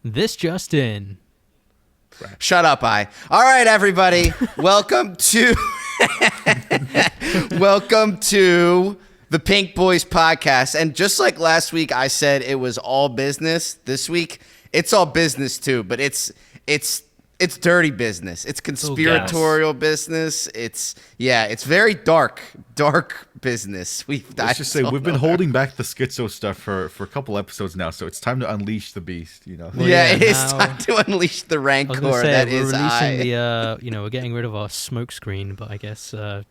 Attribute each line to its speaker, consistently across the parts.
Speaker 1: This just in.
Speaker 2: Shut up, I. All right, everybody. Welcome to the Pink Boys podcast. And just like last week, I said it was all business. This week, it's all business too, but it's dirty business. It's conspiratorial business. It's very dark business. We've
Speaker 3: been holding back the schizo stuff for a couple episodes now, so it's time to unleash the beast, you know.
Speaker 2: Well, it is time to unleash the rancor.
Speaker 1: I was gonna say,
Speaker 2: that
Speaker 1: we're
Speaker 2: is
Speaker 1: releasing we're getting rid of our smoke screen, but I guess we're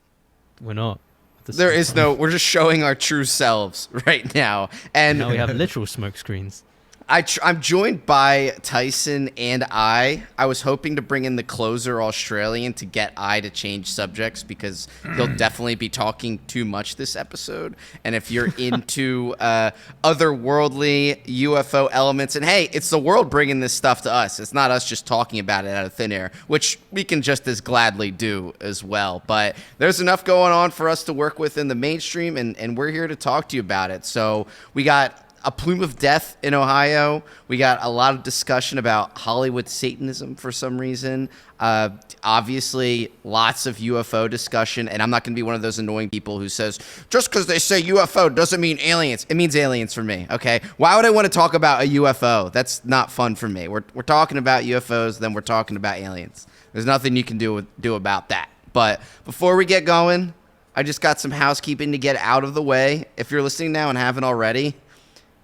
Speaker 1: not.
Speaker 2: We're just showing our true selves right now. And
Speaker 1: now we have literal smoke screens.
Speaker 2: I'm joined by Tyson and I was hoping to bring in the closer Australian to get I to change subjects because he'll definitely be talking too much this episode. And if you're into otherworldly UFO elements, and hey, it's the world bringing this stuff to us. It's not us just talking about it out of thin air, which we can just as gladly do as well. But there's enough going on for us to work with in the mainstream, and we're here to talk to you about it. So we got a plume of death in Ohio. We got a lot of discussion about Hollywood Satanism for some reason. Obviously, lots of UFO discussion, and I'm not going to be one of those annoying people who says, just because they say UFO doesn't mean aliens. It means aliens for me, okay? Why would I want to talk about a UFO? That's not fun for me. We're talking about UFOs, then we're talking about aliens. There's nothing you can do about that. But before we get going, I just got some housekeeping to get out of the way. If you're listening now and haven't already,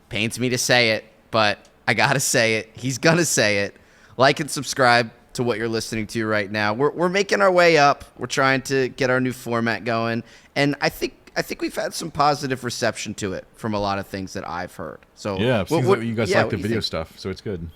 Speaker 2: pains me to say it, but I gotta say it. He's gonna say it. Like and subscribe to what you're listening to right now. We're making our way up. We're trying to get our new format going, and I think we've had some positive reception to it from a lot of things that I've heard. So
Speaker 3: yeah, it seems like you guys like the video stuff, so it's good.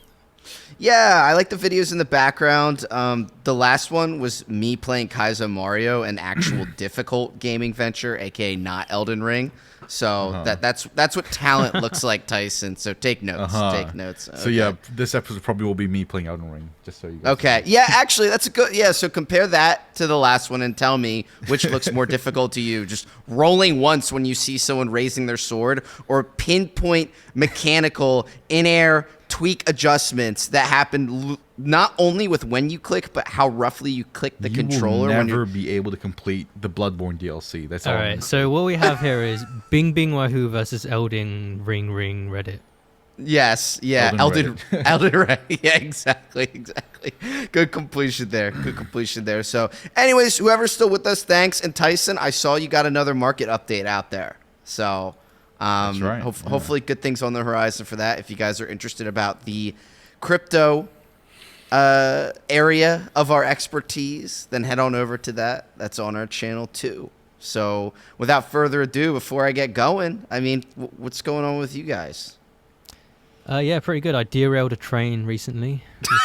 Speaker 2: Yeah, I like the videos in the background. The last one was me playing Kaizo Mario, an actual difficult gaming venture, aka not Elden Ring. So that's what talent looks like, Tyson. So take notes. Take notes. Okay.
Speaker 3: So yeah, this episode probably will be me playing Elden Ring, just so you guys
Speaker 2: know. Yeah, actually, that's a good. Yeah, so compare that to the last one and tell me which looks more difficult to you. Just rolling once when you see someone raising their sword, or pinpoint mechanical in-air tweak adjustments that happen not only with when you click, but how roughly you click the controller.
Speaker 3: You will never be able to complete the Bloodborne DLC. That's all.
Speaker 1: All right, so what we have here is Bing Bing Wahoo versus Elden Ring Reddit.
Speaker 2: Yes, yeah, Elden Ring. Yeah, exactly. Good completion there. So, anyways, whoever's still with us, thanks. And Tyson, I saw you got another market update out there. So,
Speaker 3: that's right.
Speaker 2: Hopefully good things on the horizon for that. If you guys are interested about the crypto area of our expertise, then head on over to that. That's on our channel too. So without further ado, before I get going, I mean, what's going on with you guys?
Speaker 1: Yeah, pretty good. I derailed a train recently. It was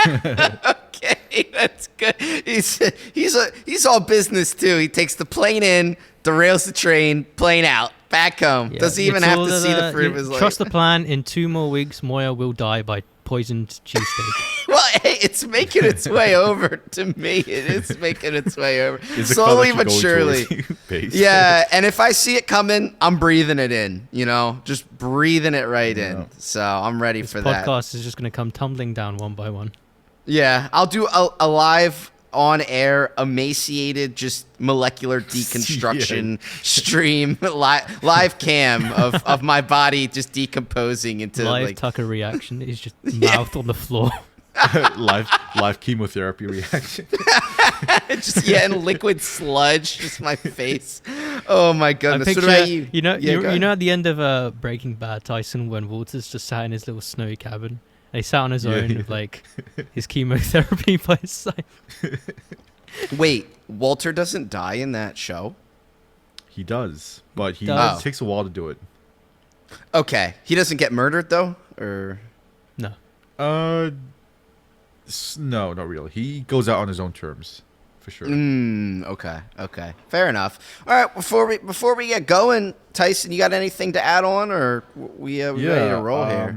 Speaker 1: pretty fun.
Speaker 2: Okay, that's good. He's all business too. He takes the plane in, derails the train, plane out, back home. Yeah, doesn't even have to see the fruit of his life.
Speaker 1: Trust the plan. In 2 more weeks, Moya will die by poisoned cheesesteak.
Speaker 2: Well, hey, it's making its way over to me. It is making its way over. Slowly but surely. Yeah, and if I see it coming, I'm breathing it in, just breathing it right in. So I'm ready for that.
Speaker 1: This podcast is just going to come tumbling down one by one.
Speaker 2: Yeah, I'll do a live on-air, emaciated, just molecular deconstruction stream, live cam of my body just decomposing into
Speaker 1: live Tucker reaction. Is just mouth on the floor.
Speaker 3: live chemotherapy reaction.
Speaker 2: And liquid sludge, just my face. Oh my goodness!
Speaker 1: Picture,
Speaker 2: what about you?
Speaker 1: You know, at the end of Breaking Bad, Tyson, when Walter's just sat in his little snowy cabin. He sat on his own with his chemotherapy by his side.
Speaker 2: Wait, Walter doesn't die in that show?
Speaker 3: He does, but it takes a while to do it.
Speaker 2: Okay, he doesn't get murdered though, or
Speaker 1: no?
Speaker 3: No, not really. He goes out on his own terms, for sure.
Speaker 2: Okay, fair enough. All right, before we get going, Tyson, you got anything to add on, or we ready to roll here?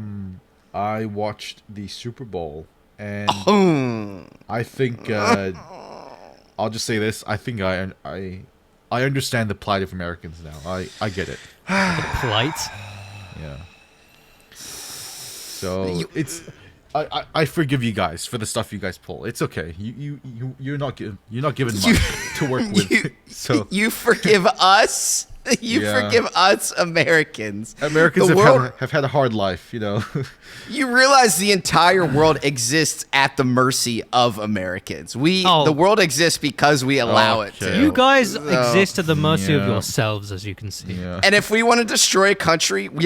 Speaker 3: I watched the Super Bowl, and I think I'll just say this: I think I'll I understand the plight of Americans now. I get it.
Speaker 1: Plight.
Speaker 3: Yeah. So it's I forgive you guys for the stuff you guys pull. It's okay. You're not given much to work with. So
Speaker 2: you forgive us. You
Speaker 3: Yeah.
Speaker 2: forgive us, Americans.
Speaker 3: Americans
Speaker 2: The world-
Speaker 3: have had a hard life, you know.
Speaker 2: You realize the entire world exists at the mercy of Americans. The world exists because we allow it
Speaker 3: Okay.
Speaker 2: to.
Speaker 1: You guys exist at the mercy of
Speaker 3: Yeah.
Speaker 1: yourselves, as you can see.
Speaker 3: Yeah.
Speaker 2: And if we want to destroy a country, we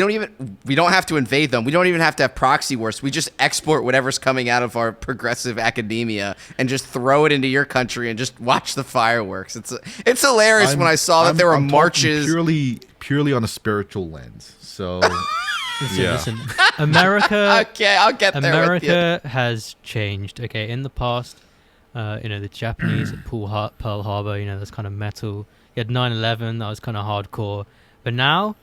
Speaker 2: don't have to invade them. We don't even have to have proxy wars. We just export whatever's coming out of our progressive academia and just throw it into your country and just watch the fireworks. It's hilarious when I saw that there were
Speaker 3: I'm talking
Speaker 2: marches.
Speaker 3: purely on a spiritual lens. So
Speaker 1: Listen, America.
Speaker 2: Okay, I'll get there with you.
Speaker 1: America has changed. Okay, in the past, the Japanese at Pearl Harbor, that's kind of metal. You had 9/11, that was kind of hardcore. But now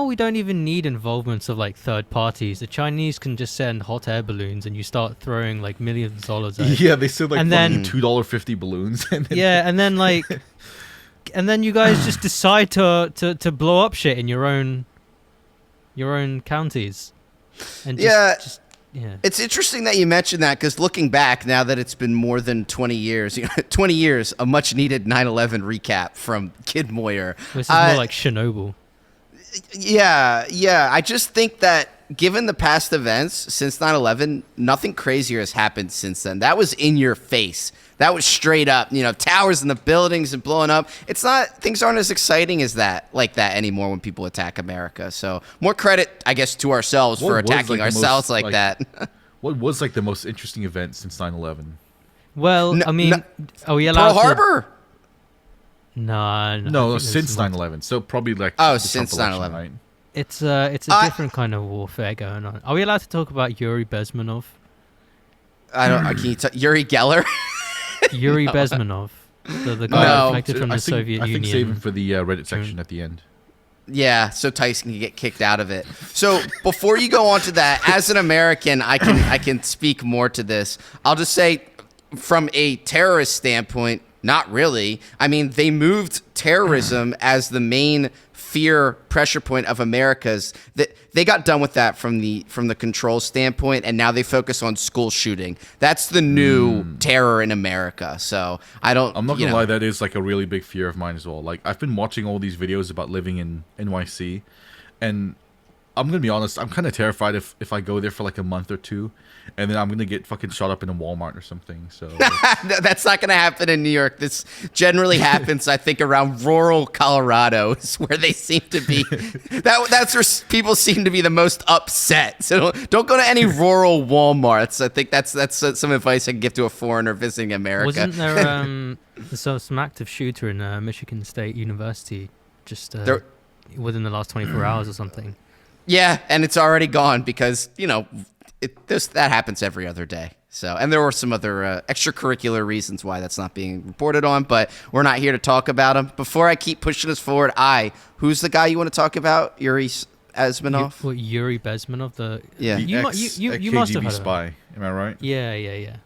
Speaker 1: we don't even need involvements of like third parties. The Chinese can just send hot air balloons, and you start throwing like millions of dollars at it.
Speaker 3: yeah, they said like
Speaker 1: And then-
Speaker 3: $2.50 balloons. And then,
Speaker 1: Yeah, and then like, and then you guys just decide to blow up shit in your own counties, and just yeah.
Speaker 2: It's interesting that you mentioned that because looking back, now that it's been more than 20 years, 20 years, a much needed 9/11 recap from Kid Moyer.
Speaker 1: This is more like Chernobyl.
Speaker 2: Yeah. I just think that given the past events since 9/11, nothing crazier has happened since then. That was in your face. That was straight up, towers in the buildings and blowing up. Things aren't as exciting as that anymore when people attack America. So more credit, I guess, to ourselves for attacking ourselves like that.
Speaker 3: What was like the most interesting event since 9/11?
Speaker 1: Well, I mean, are we allowed
Speaker 2: Pearl Harbor?
Speaker 1: No,
Speaker 3: No, since 9/11. So probably like
Speaker 2: Since
Speaker 3: Trump election,
Speaker 2: 9/11.
Speaker 3: right?
Speaker 1: It's a different kind of warfare going on. Are we allowed to talk about Yuri Bezmenov?
Speaker 2: I don't. Can you Yuri Geller?
Speaker 1: Yuri Bezmenov, the guy
Speaker 2: No.
Speaker 1: defected from the Soviet
Speaker 3: I think
Speaker 1: Union.
Speaker 3: save him for the Reddit section at the end.
Speaker 2: Yeah, so Tyson can get kicked out of it. So before you go on to that, as an American, I can speak more to this. I'll just say, from a terrorist standpoint, not really. I mean, they moved terrorism as the main fear pressure point of America's. They got done with that from the control standpoint, and now they focus on school shooting. That's the new terror in America. So I'm not
Speaker 3: gonna lie, that is like a really big fear of mine as well. Like I've been watching all these videos about living in NYC, and I'm gonna be honest, I'm kind of terrified if I go there for like a month or two, and then I'm gonna get fucking shot up in a Walmart or something. So
Speaker 2: That's not going to happen in New York. This generally happens, I think, around rural Colorado, is where they seem to be. That's where people seem to be the most upset. So don't go to any rural Walmarts. I think that's some advice I can give to a foreigner visiting America.
Speaker 1: Wasn't there some active shooter in Michigan State University just within the last 24 hours or something?
Speaker 2: Yeah, and it's already gone because that happens every other day. So, and there were some other extracurricular reasons why that's not being reported on, but we're not here to talk about them. Before I keep pushing us forward, who's the guy you want to talk about? Yuri Bezmenov?
Speaker 1: Yuri Bezmenov,
Speaker 3: the
Speaker 1: you must have
Speaker 3: KGB
Speaker 1: heard
Speaker 3: spy.
Speaker 1: of him.
Speaker 3: Am I right?
Speaker 1: Yeah.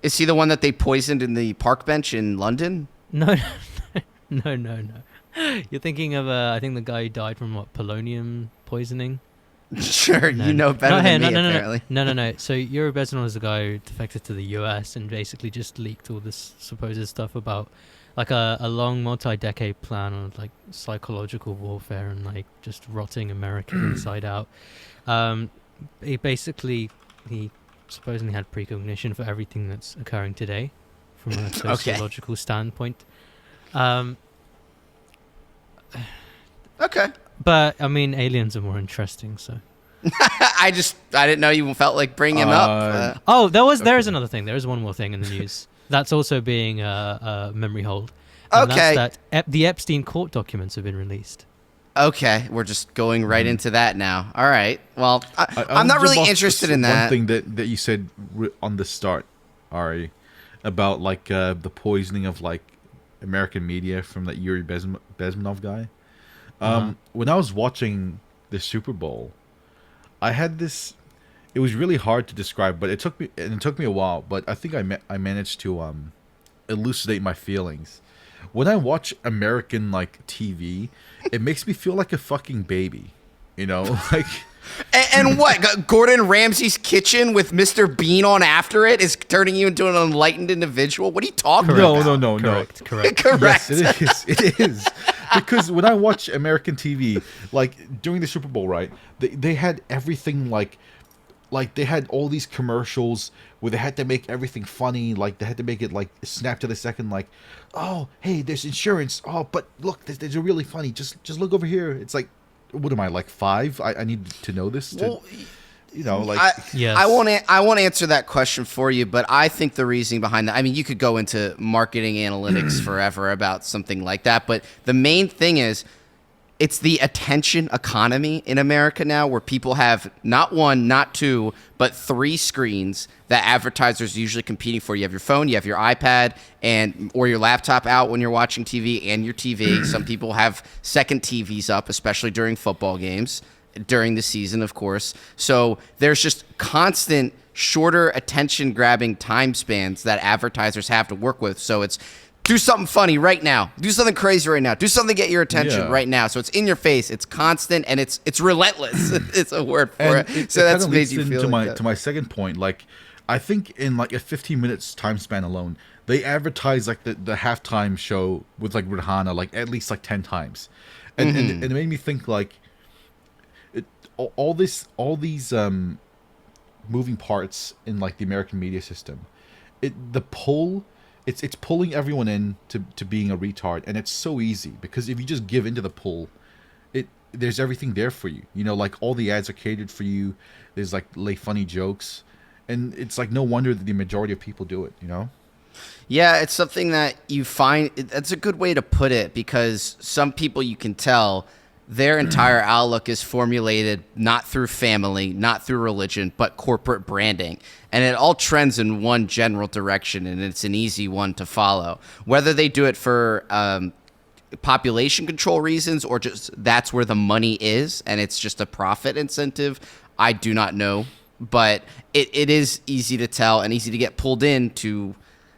Speaker 2: Is he the one that they poisoned in the park bench in London?
Speaker 1: No. You're thinking of I think the guy who died from polonium poisoning.
Speaker 2: Sure, you know better than me, apparently.
Speaker 1: No. So Yuri Bezmenov is the guy who defected to the US and basically just leaked all this supposed stuff about like a long multi-decade plan on like psychological warfare and like just rotting America inside out. He supposedly had precognition for everything that's occurring today from a sociological standpoint.
Speaker 2: Okay.
Speaker 1: But I mean, aliens are more interesting, so.
Speaker 2: I didn't know you felt like bringing him up.
Speaker 1: There's another thing. There is one more thing in the news that's also being memory hold. And
Speaker 2: Okay.
Speaker 1: That's that the Epstein court documents have been released.
Speaker 2: Okay, we're just going right into that now. All right. Well, I'm not really interested in that.
Speaker 3: One thing that you said on the start, Ari, about like the poisoning of like American media from that Yuri Bezmenov guy. When I was watching the Super Bowl, I had this. It was really hard to describe, but it took me a while. But I think I managed to elucidate my feelings. when I watch American like TV, it makes me feel like a fucking baby. You know, like.
Speaker 2: And what? Gordon Ramsay's kitchen with Mr. Bean on after it is turning you into an enlightened individual? What are you talking about?
Speaker 3: No.
Speaker 1: Correct.
Speaker 2: Correct.
Speaker 3: Yes, it is. It is. Because when I watch American TV, like during the Super Bowl, right, they had everything like they had all these commercials where they had to make everything funny, like they had to make it like snap to the second, like, oh, hey, there's insurance. Oh, but look, there's a really funny. Just look over here. It's like, what am I, like 5? I need to know this to,
Speaker 2: Well,
Speaker 3: you know, like.
Speaker 1: Yes.
Speaker 2: I won't answer that question for you, but I think the reasoning behind that, I mean, you could go into marketing analytics forever about something like that, but the main thing is it's the attention economy in America now, where people have not 1, not 2, but 3 screens that advertisers are usually competing for. You have your phone, you have your iPad, or your laptop out when you're watching TV, and your TV. Some people have second TVs up, especially during football games, during the season, of course. So there's just constant shorter attention-grabbing time spans that advertisers have to work with. So it's do something funny right now. Do something crazy right now. Do something to get your attention right now. So it's in your face. It's constant, and it's relentless. It's a word for it. So that's made you feel like that.
Speaker 3: To my second point, like, I think in like a 15 minutes time span alone, they advertise like the halftime show with like Rihanna like at least like 10 times, and and it made me think like all these moving parts in like the American media system. It's pulling everyone in to being a retard, and it's so easy because if you just give into the pull, there's everything there for you. You know, like all the ads are catered for you. There's like funny jokes, and it's like no wonder that the majority of people do it. You know.
Speaker 2: Yeah, it's something that you find. That's a good way to put it, because some people, you can tell, their entire outlook is formulated not through family, not through religion, but corporate branding. And it all trends in one general direction, and it's an easy one to follow. Whether they do it for population control reasons or just that's where the money is and it's just a profit incentive, I do not know. But it is easy to tell and easy to get pulled into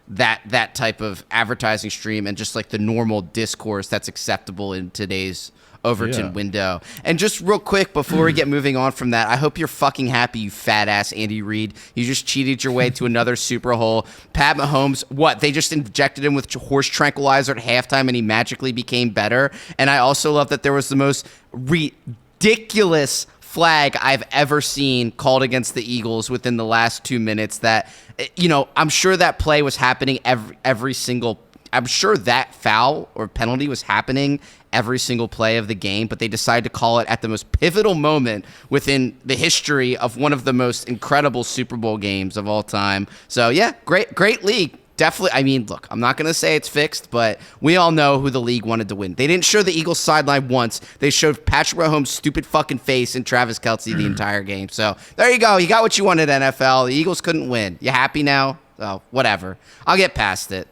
Speaker 2: that type of advertising stream and just like the normal discourse that's acceptable in today's Overton window. And just real quick before we get moving on from that, I hope you're fucking happy, you fat ass Andy Reid. You just cheated your way to another Super Bowl. Pat Mahomes, what? They just injected him with horse tranquilizer at halftime and he magically became better. And I also love that there was the most ridiculous flag I've ever seen called against the Eagles within the last 2 minutes. That, you know, I'm sure that play was happening every single. I'm sure that foul or penalty was happening every single play of the game, but they decided to call it at the most pivotal moment within the history of one of the most incredible Super Bowl games of all time. So yeah, great league. Definitely. I mean, look, I'm not going to say it's fixed, but we all know who the league wanted to win. They didn't show the Eagles sideline once. They showed Patrick Mahomes' stupid fucking face and Travis Kelce the entire game. So there you go. You got what you wanted, NFL. The Eagles couldn't win. You happy now? Oh, whatever. I'll get past it.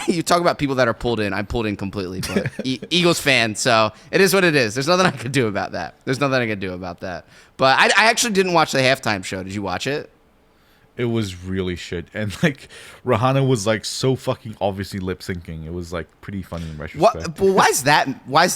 Speaker 2: You talk about people that are pulled in. I'm pulled in completely, but Eagles fan, so it is what it is. There's nothing I can do about that. But I actually didn't watch the halftime show. Did you watch it?
Speaker 3: It was really shit. And like Rihanna was like so fucking obviously lip syncing. It was like pretty funny in retrospect.
Speaker 2: Well, why does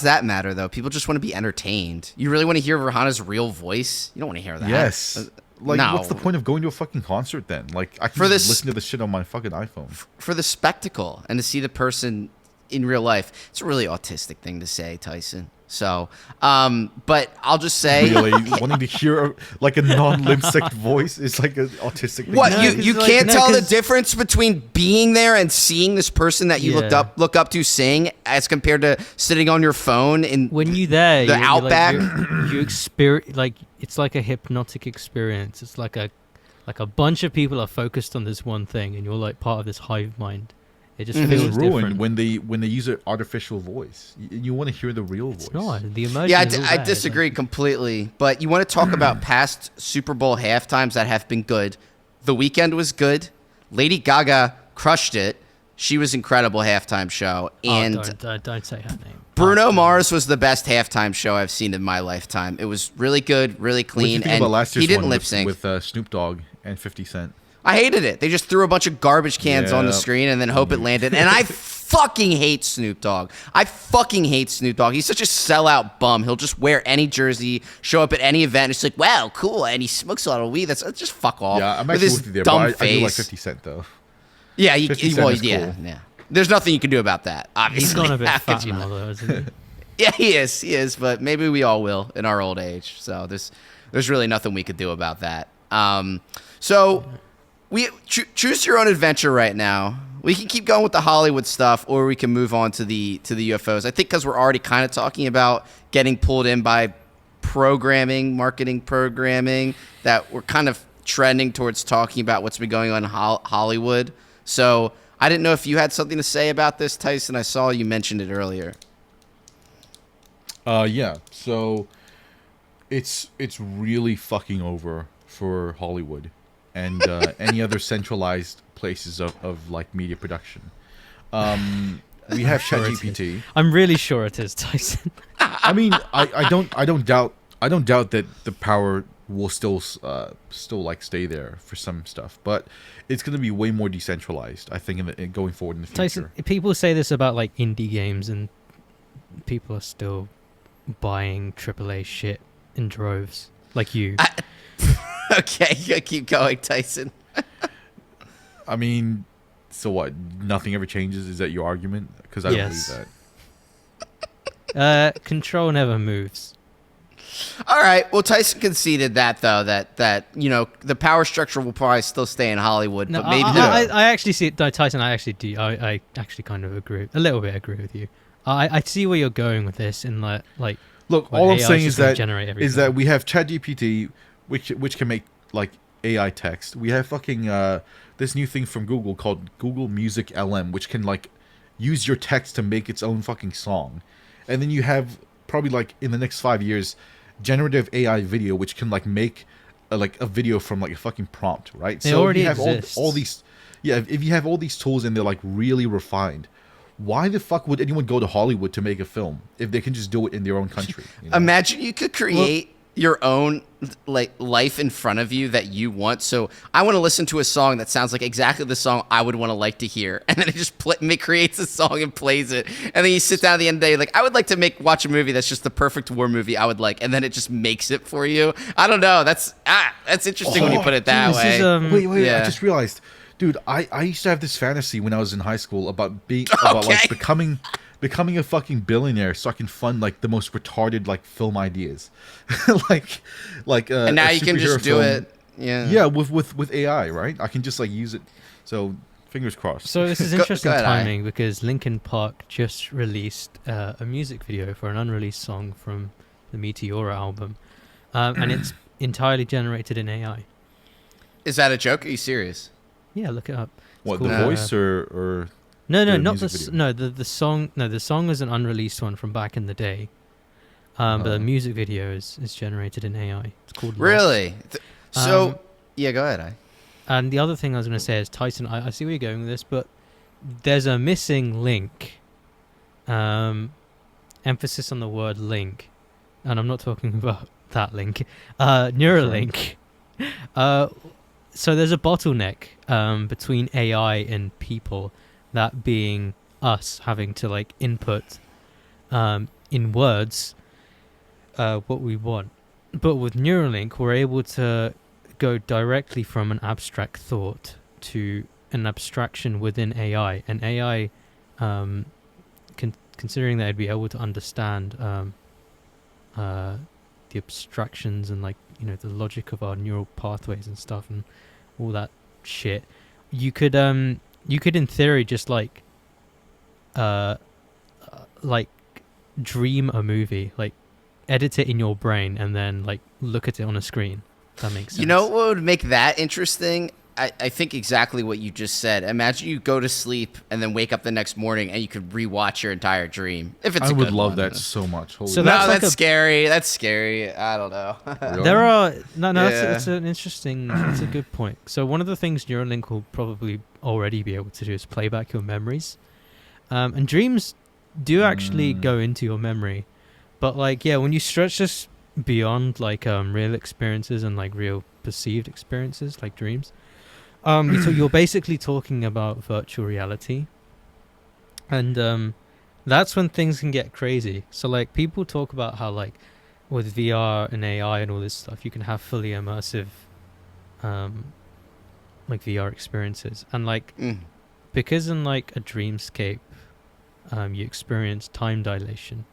Speaker 2: that matter though? People just want to be entertained. You really want to hear Rihanna's real voice? You don't want to hear that.
Speaker 3: Yes. Like,
Speaker 2: no.
Speaker 3: What's the point of going to a fucking concert then? Like, I can just listen to this shit on my fucking iPhone.
Speaker 2: For the spectacle and to see the person in real life. It's a really autistic thing to say, Tyson. So, but I'll just say,
Speaker 3: really wanting to hear like a non-lip synced voice is like an autistic thing.
Speaker 2: What, you can't tell the difference between being there and seeing this person that you look up to sing as compared to sitting on your phone in
Speaker 1: when you're there,
Speaker 2: the Outback.
Speaker 1: You experience like it's like a hypnotic experience. It's like a bunch of people are focused on this one thing, and you're like part of this hive mind. It just feels
Speaker 3: it's ruined
Speaker 1: different
Speaker 3: when they use an artificial voice. You want to hear the real voice.
Speaker 1: It's not the emotion.
Speaker 2: Yeah, I disagree completely. But you want to talk about past Super Bowl halftimes that have been good. The Weeknd was good. Lady Gaga crushed it. She was incredible halftime show. And
Speaker 1: don't say her name.
Speaker 2: Bruno Mars was the best halftime show I've seen in my lifetime. It was really good, really clean, and
Speaker 3: last
Speaker 2: he
Speaker 3: year's
Speaker 2: didn't
Speaker 3: one
Speaker 2: lip sync
Speaker 3: with Snoop Dogg and 50 Cent.
Speaker 2: I hated it. They just threw a bunch of garbage cans on the screen and then hope it landed. And I fucking hate Snoop Dogg. I fucking hate Snoop Dogg. He's such a sellout bum. He'll just wear any jersey, show up at any event. It's like, wow, cool. And he smokes a lot of weed. That's just fuck off.
Speaker 3: Yeah, I'm actually with you there, but I do like 50 Cent, though.
Speaker 2: Yeah,
Speaker 3: 50 Cent is cool.
Speaker 2: yeah. There's nothing you can do about that, obviously.
Speaker 1: He's gone a bit fat now, though, isn't he?
Speaker 2: Yeah, he is, but maybe we all will in our old age. So there's really nothing we could do about that. So we choose your own adventure right now. We can keep going with the Hollywood stuff, or we can move on to the UFOs. I think because we're already kind of talking about getting pulled in by marketing programming, that we're kind of trending towards talking about what's been going on in Hollywood. So I didn't know if you had something to say about this, Tyson. I saw you mentioned it earlier.
Speaker 3: Yeah. So it's really fucking over for Hollywood and any other centralized places of like media production. We have ChatGPT.
Speaker 1: I'm really sure it is, Tyson.
Speaker 3: I mean, I don't doubt that the power will still like stay there for some stuff, but it's going to be way more decentralized, I think, going forward in the future.
Speaker 1: Tyson, people say this about like indie games, and people are still buying AAA shit in droves, like you.
Speaker 2: Okay, keep going, Tyson.
Speaker 3: I mean, so what? Nothing ever changes? Is that your argument? Because I don't believe
Speaker 1: that. Control never moves.
Speaker 2: All right. Well, Tyson conceded that, though, that the power structure will probably still stay in Hollywood,
Speaker 1: No,
Speaker 2: but maybe
Speaker 1: I actually see it, Tyson. I actually do. I actually kind of agree, a little bit agree with you. I see where you're going with this, in like.
Speaker 3: Look, all I'm
Speaker 1: AI
Speaker 3: saying is that we have ChatGPT, which can make like AI text. We have fucking this new thing from Google called Google Music LM, which can like use your text to make its own fucking song. And then you have probably like in the next 5 years, generative AI video, which can like make a video from like a fucking prompt, right?
Speaker 1: It already
Speaker 3: if you have
Speaker 1: exists.
Speaker 3: all these, if you have all these tools and they're like really refined, why the fuck would anyone go to Hollywood to make a film if they can just do it in their own country? You know?
Speaker 2: Imagine you could create your own like life in front of you that you want. So I want to listen to a song that sounds like exactly the song I would want to like to hear, and then it just creates a song and plays it. And then you sit down at the end of the day like, I would like to watch a movie that's just the perfect war movie I would like, and then it just makes it for you. I don't know. That's interesting when you put it that way.
Speaker 3: Wait!
Speaker 2: Yeah.
Speaker 3: I just realized, dude. I used to have this fantasy when I was in high school about like becoming a fucking billionaire so I can fund like the most retarded like film ideas, and
Speaker 2: now you can just do it.
Speaker 3: Yeah, with AI, right? I can just like use it. So fingers crossed.
Speaker 1: So this is interesting timing because Linkin Park just released a music video for an unreleased song from the Meteora album, and it's entirely generated in AI.
Speaker 2: Is that a joke? Are you serious?
Speaker 1: Yeah, look it up.
Speaker 3: What, the voice or
Speaker 1: No,
Speaker 3: the
Speaker 1: not
Speaker 3: music
Speaker 1: the
Speaker 3: video?
Speaker 1: the song. No, the song was an unreleased one from back in the day. But the music video is generated in AI. It's called Lost.
Speaker 2: Really? So yeah, go ahead.
Speaker 1: And the other thing I was going to say is, Tyson, I see where you're going with this, but there's a missing link. Emphasis on the word link, and I'm not talking about that link. Neuralink. So there's a bottleneck between AI and people, that being us having to like input in words what we want. But with Neuralink, we're able to go directly from an abstract thought to an abstraction within AI. And AI, considering that it'd be able to understand the abstractions and like, the logic of our neural pathways and stuff and all that shit, you could in theory just like dream a movie, like edit it in your brain and then like look at it on a screen. That makes sense.
Speaker 2: You know what would make that interesting? I think exactly what you just said. Imagine you go to sleep and then wake up the next morning and you could rewatch your entire dream. If it's
Speaker 3: I
Speaker 2: a
Speaker 3: would
Speaker 2: good
Speaker 3: love
Speaker 2: one.
Speaker 3: that so much. Holy
Speaker 1: So
Speaker 3: shit.
Speaker 1: that's
Speaker 2: that's scary. That's scary. I don't know.
Speaker 3: Really?
Speaker 1: There are no.
Speaker 2: Yeah.
Speaker 1: It's an interesting. It's a good point. So one of the things Neuralink will probably already be able to do is play back your memories, and dreams do actually go into your memory, but like when you stretch this beyond like real experiences and like real perceived experiences like dreams, So you're basically talking about virtual reality, and that's when things can get crazy. So like people talk about how like with VR and AI and all this stuff, you can have fully immersive, like VR experiences, and like because in like a dreamscape, you experience time dilation.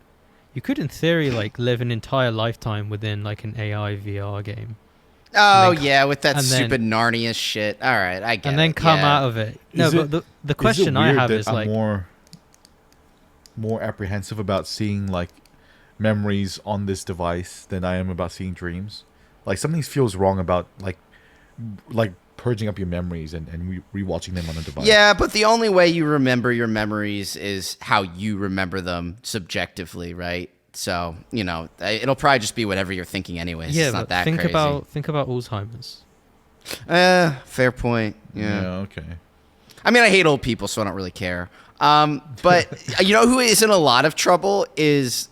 Speaker 1: You could, in theory, like live an entire lifetime within like an AI VR game.
Speaker 2: Oh
Speaker 1: then
Speaker 2: yeah, with that
Speaker 1: and then-
Speaker 2: stupid Narnia shit. All right, I get it.
Speaker 1: And then come
Speaker 2: yeah.
Speaker 1: out of it. No,
Speaker 3: Is
Speaker 1: but
Speaker 3: it-
Speaker 1: the question I have is
Speaker 3: I'm
Speaker 1: like,
Speaker 3: more apprehensive about seeing like memories on this device than I am about seeing dreams. Like something feels wrong about like purging up your memories and rewatching them on a device.
Speaker 2: Yeah, but the only way you remember your memories is how you remember them subjectively, right? So, you know, it'll probably just be whatever you're thinking anyways.
Speaker 1: yeah,
Speaker 2: It's not
Speaker 1: but
Speaker 2: that
Speaker 1: think
Speaker 2: crazy.
Speaker 1: about Alzheimer's.
Speaker 2: Fair point. Yeah.
Speaker 3: Okay.
Speaker 2: I mean, I hate old people, so I don't really care. But you know who is in a lot of trouble is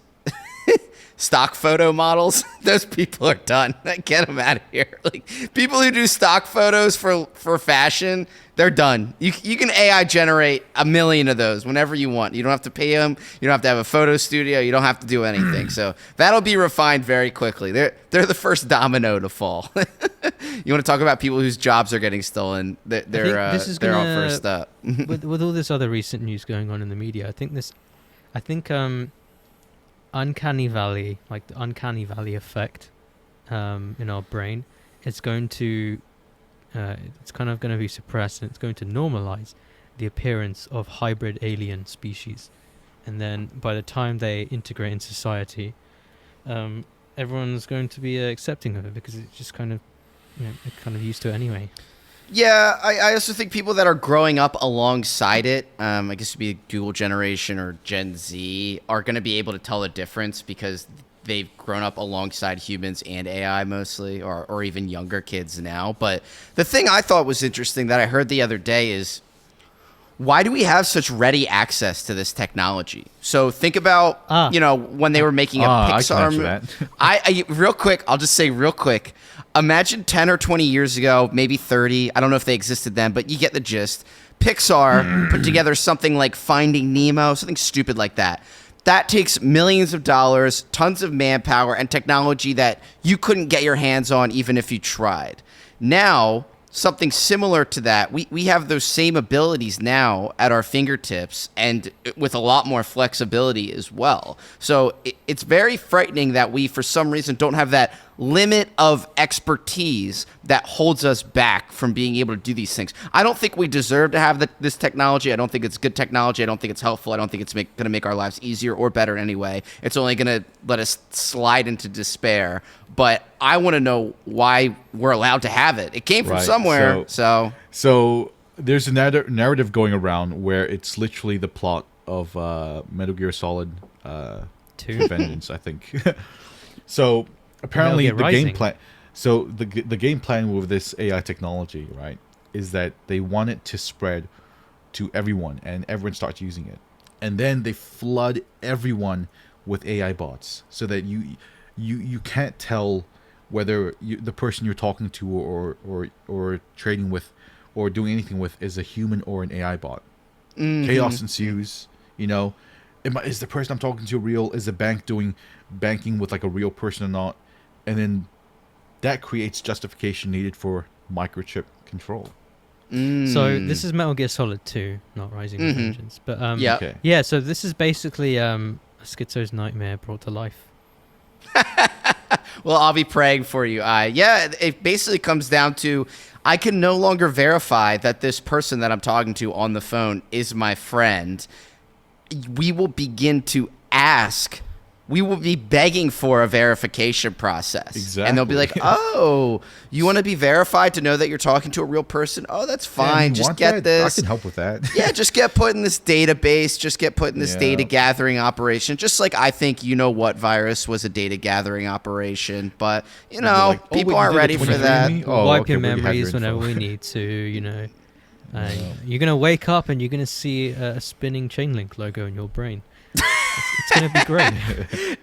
Speaker 2: stock photo models. Those people are done. Get them out of here. Like people who do stock photos for fashion, they're done. You can AI generate 1 million of those whenever you want. You don't have to pay them. You don't have to have a photo studio. You don't have to do anything. So that'll be refined very quickly. They're the first domino to fall. You want to talk about people whose jobs are getting stolen? They're all first up.
Speaker 1: with all this other recent news going on in the media, I think uncanny valley, like the uncanny valley effect in our brain, it's going to it's kind of going to be suppressed, and it's going to normalize the appearance of hybrid alien species, and then by the time they integrate in society, everyone's going to be accepting of it because it's just kind of, you know, they're kind of used to it anyway.
Speaker 2: Yeah, I also think people that are growing up alongside it, I guess it'd be a dual generation or Gen Z, are going to be able to tell the difference because they've grown up alongside humans and AI mostly, or even younger kids now. But the thing I thought was interesting that I heard the other day is, why do we have such ready access to this technology? So think about, you know, when they were making a Pixar movie. I real quick, I'll just say real quick. Imagine 10 or 20 years ago, maybe 30. I don't know if they existed then, but you get the gist. Pixar put together something like Finding Nemo, something stupid like that. That takes millions of dollars, tons of manpower, and technology that you couldn't get your hands on even if you tried. Now, something similar to that, we have those same abilities now at our fingertips and with a lot more flexibility as well. So it's very frightening that we, for some reason, don't have that limit of expertise that holds us back from being able to do these things. I don't think we deserve to have this technology. I don't think it's good technology. I don't think it's helpful. I don't think it's going to make our lives easier or better in any way. It's only going to let us slide into despair. But I want to know why we're allowed to have it. It came from somewhere.
Speaker 3: So there's a narrative going around where it's literally the plot of Metal Gear Solid 2 Vengeance, I think. So apparently the game plan. So the game plan with this AI technology, right, is that they want it to spread to everyone and everyone starts using it, and then they flood everyone with AI bots so that you can't tell whether the person you're talking to or trading with or doing anything with is a human or an AI bot. Mm-hmm. Chaos ensues. You know, is the person I'm talking to real? Is the bank doing banking with like a real person or not? And then that creates justification needed for microchip control.
Speaker 1: So this is Metal Gear Solid 2, not Rising of Vengeance. But yeah, so this is basically a schizo's nightmare brought to life.
Speaker 2: Well, I'll be praying for you. Yeah, it basically comes down to, I can no longer verify that this person that I'm talking to on the phone is my friend. We will begin to ask. We will be begging for a verification process.
Speaker 3: Exactly.
Speaker 2: And they'll be like, oh, you want to be verified to know that you're talking to a real person? Oh, that's fine. Just get this.
Speaker 3: I can help with that.
Speaker 2: Yeah, just get put in this database. Just get put in this data gathering operation. Just like I think you know what virus was a data gathering operation. But, you know,
Speaker 3: like,
Speaker 2: people aren't ready for that.
Speaker 1: Wipe your memories whenever we need to, you know. You're going to wake up and you're going to see a spinning Chainlink logo in your brain. It's going to be great.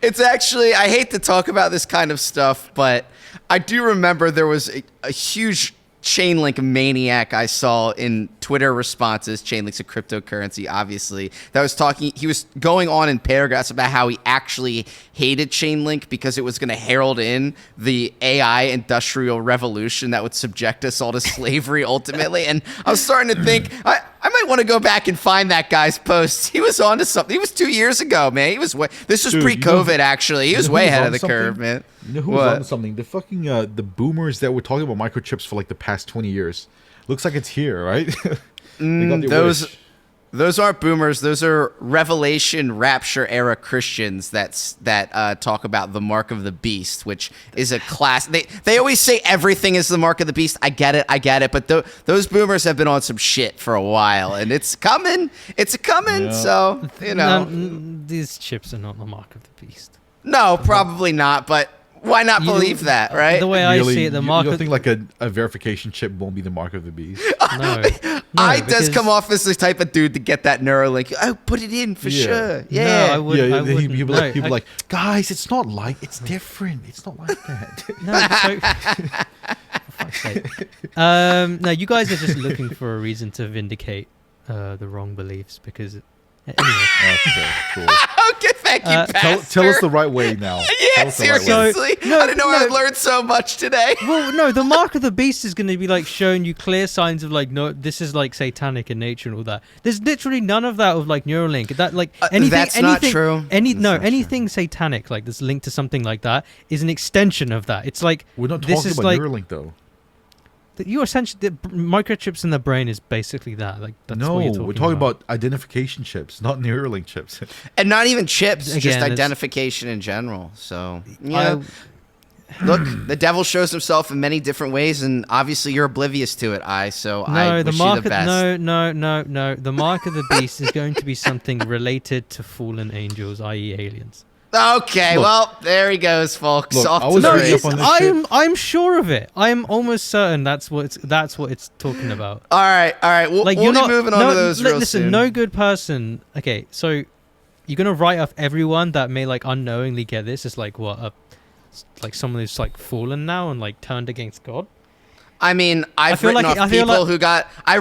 Speaker 2: It's actually, I hate to talk about this kind of stuff, but I do remember there was a huge Chainlink maniac I saw in Twitter responses. Chainlink's a cryptocurrency, obviously. That was talking. He was going on in paragraphs about how he actually hated Chainlink because it was going to herald in the AI industrial revolution that would subject us all to slavery ultimately. And I was starting to think I might want to go back and find that guy's post. He was on to something. He was 2 years ago, man. He was this was pre-COVID, actually. He was way ahead of the curve, man.
Speaker 3: You know who was on something? The fucking the boomers that were talking about microchips for like the past 20 years. Looks like it's here, right? They got their wish.
Speaker 2: Those aren't boomers. Those are Revelation Rapture era Christians that talk about the mark of the beast, which is a class. They always say everything is the mark of the beast. I get it. But those boomers have been on some shit for a while, and it's coming. It's coming. Yeah. So
Speaker 1: these chips are not the mark of the beast.
Speaker 2: No, probably not. But why not believe that, right?
Speaker 1: The way I see it, the mark.
Speaker 3: You don't think like a verification chip won't be the mark of the beast?
Speaker 1: No,
Speaker 2: I does come off as the type of dude to get that Neuralink. Oh, put it in for sure. Yeah,
Speaker 1: no, I wouldn't.
Speaker 3: He'd be like, guys, it's not like it's different. It's not like that.
Speaker 1: No, for fuck's sake. No, you guys are just looking for a reason to vindicate the wrong beliefs because. Anyway.
Speaker 3: Okay, cool.
Speaker 2: Okay, thank you, Pastor.
Speaker 3: Tell us the right way now.
Speaker 2: Yeah, seriously. I didn't know I learned so much today.
Speaker 1: Well, no, the mark of the beast is going to be like showing you clear signs of like, no, this is like satanic in nature and all that. There's literally none of that of like Neuralink. That like
Speaker 2: that's not true.
Speaker 1: Anything satanic like that's linked to something like that is an extension of that. It's like
Speaker 3: we're not talking about Neuralink though.
Speaker 1: You essentially the microchips in the brain is basically that. Like that's what you're talking
Speaker 3: we're talking about identification chips, not Neuralink chips,
Speaker 2: and not even chips, again, just identification in general. So look, the devil shows himself in many different ways, and obviously you're oblivious to it. I wish you the best.
Speaker 1: No. The mark of the beast is going to be something related to fallen angels, i.e., aliens.
Speaker 2: Okay, well, there he goes, folks.
Speaker 3: Look,
Speaker 1: I'm sure of it. I'm almost certain that's what it's talking about.
Speaker 2: All right. We'll be moving on to those real
Speaker 1: listen,
Speaker 2: soon.
Speaker 1: No good person. Okay, so you're gonna write off everyone that may like unknowingly get this as like what, like someone who's like fallen now and like turned against God.
Speaker 2: I mean, I've written off people who got. I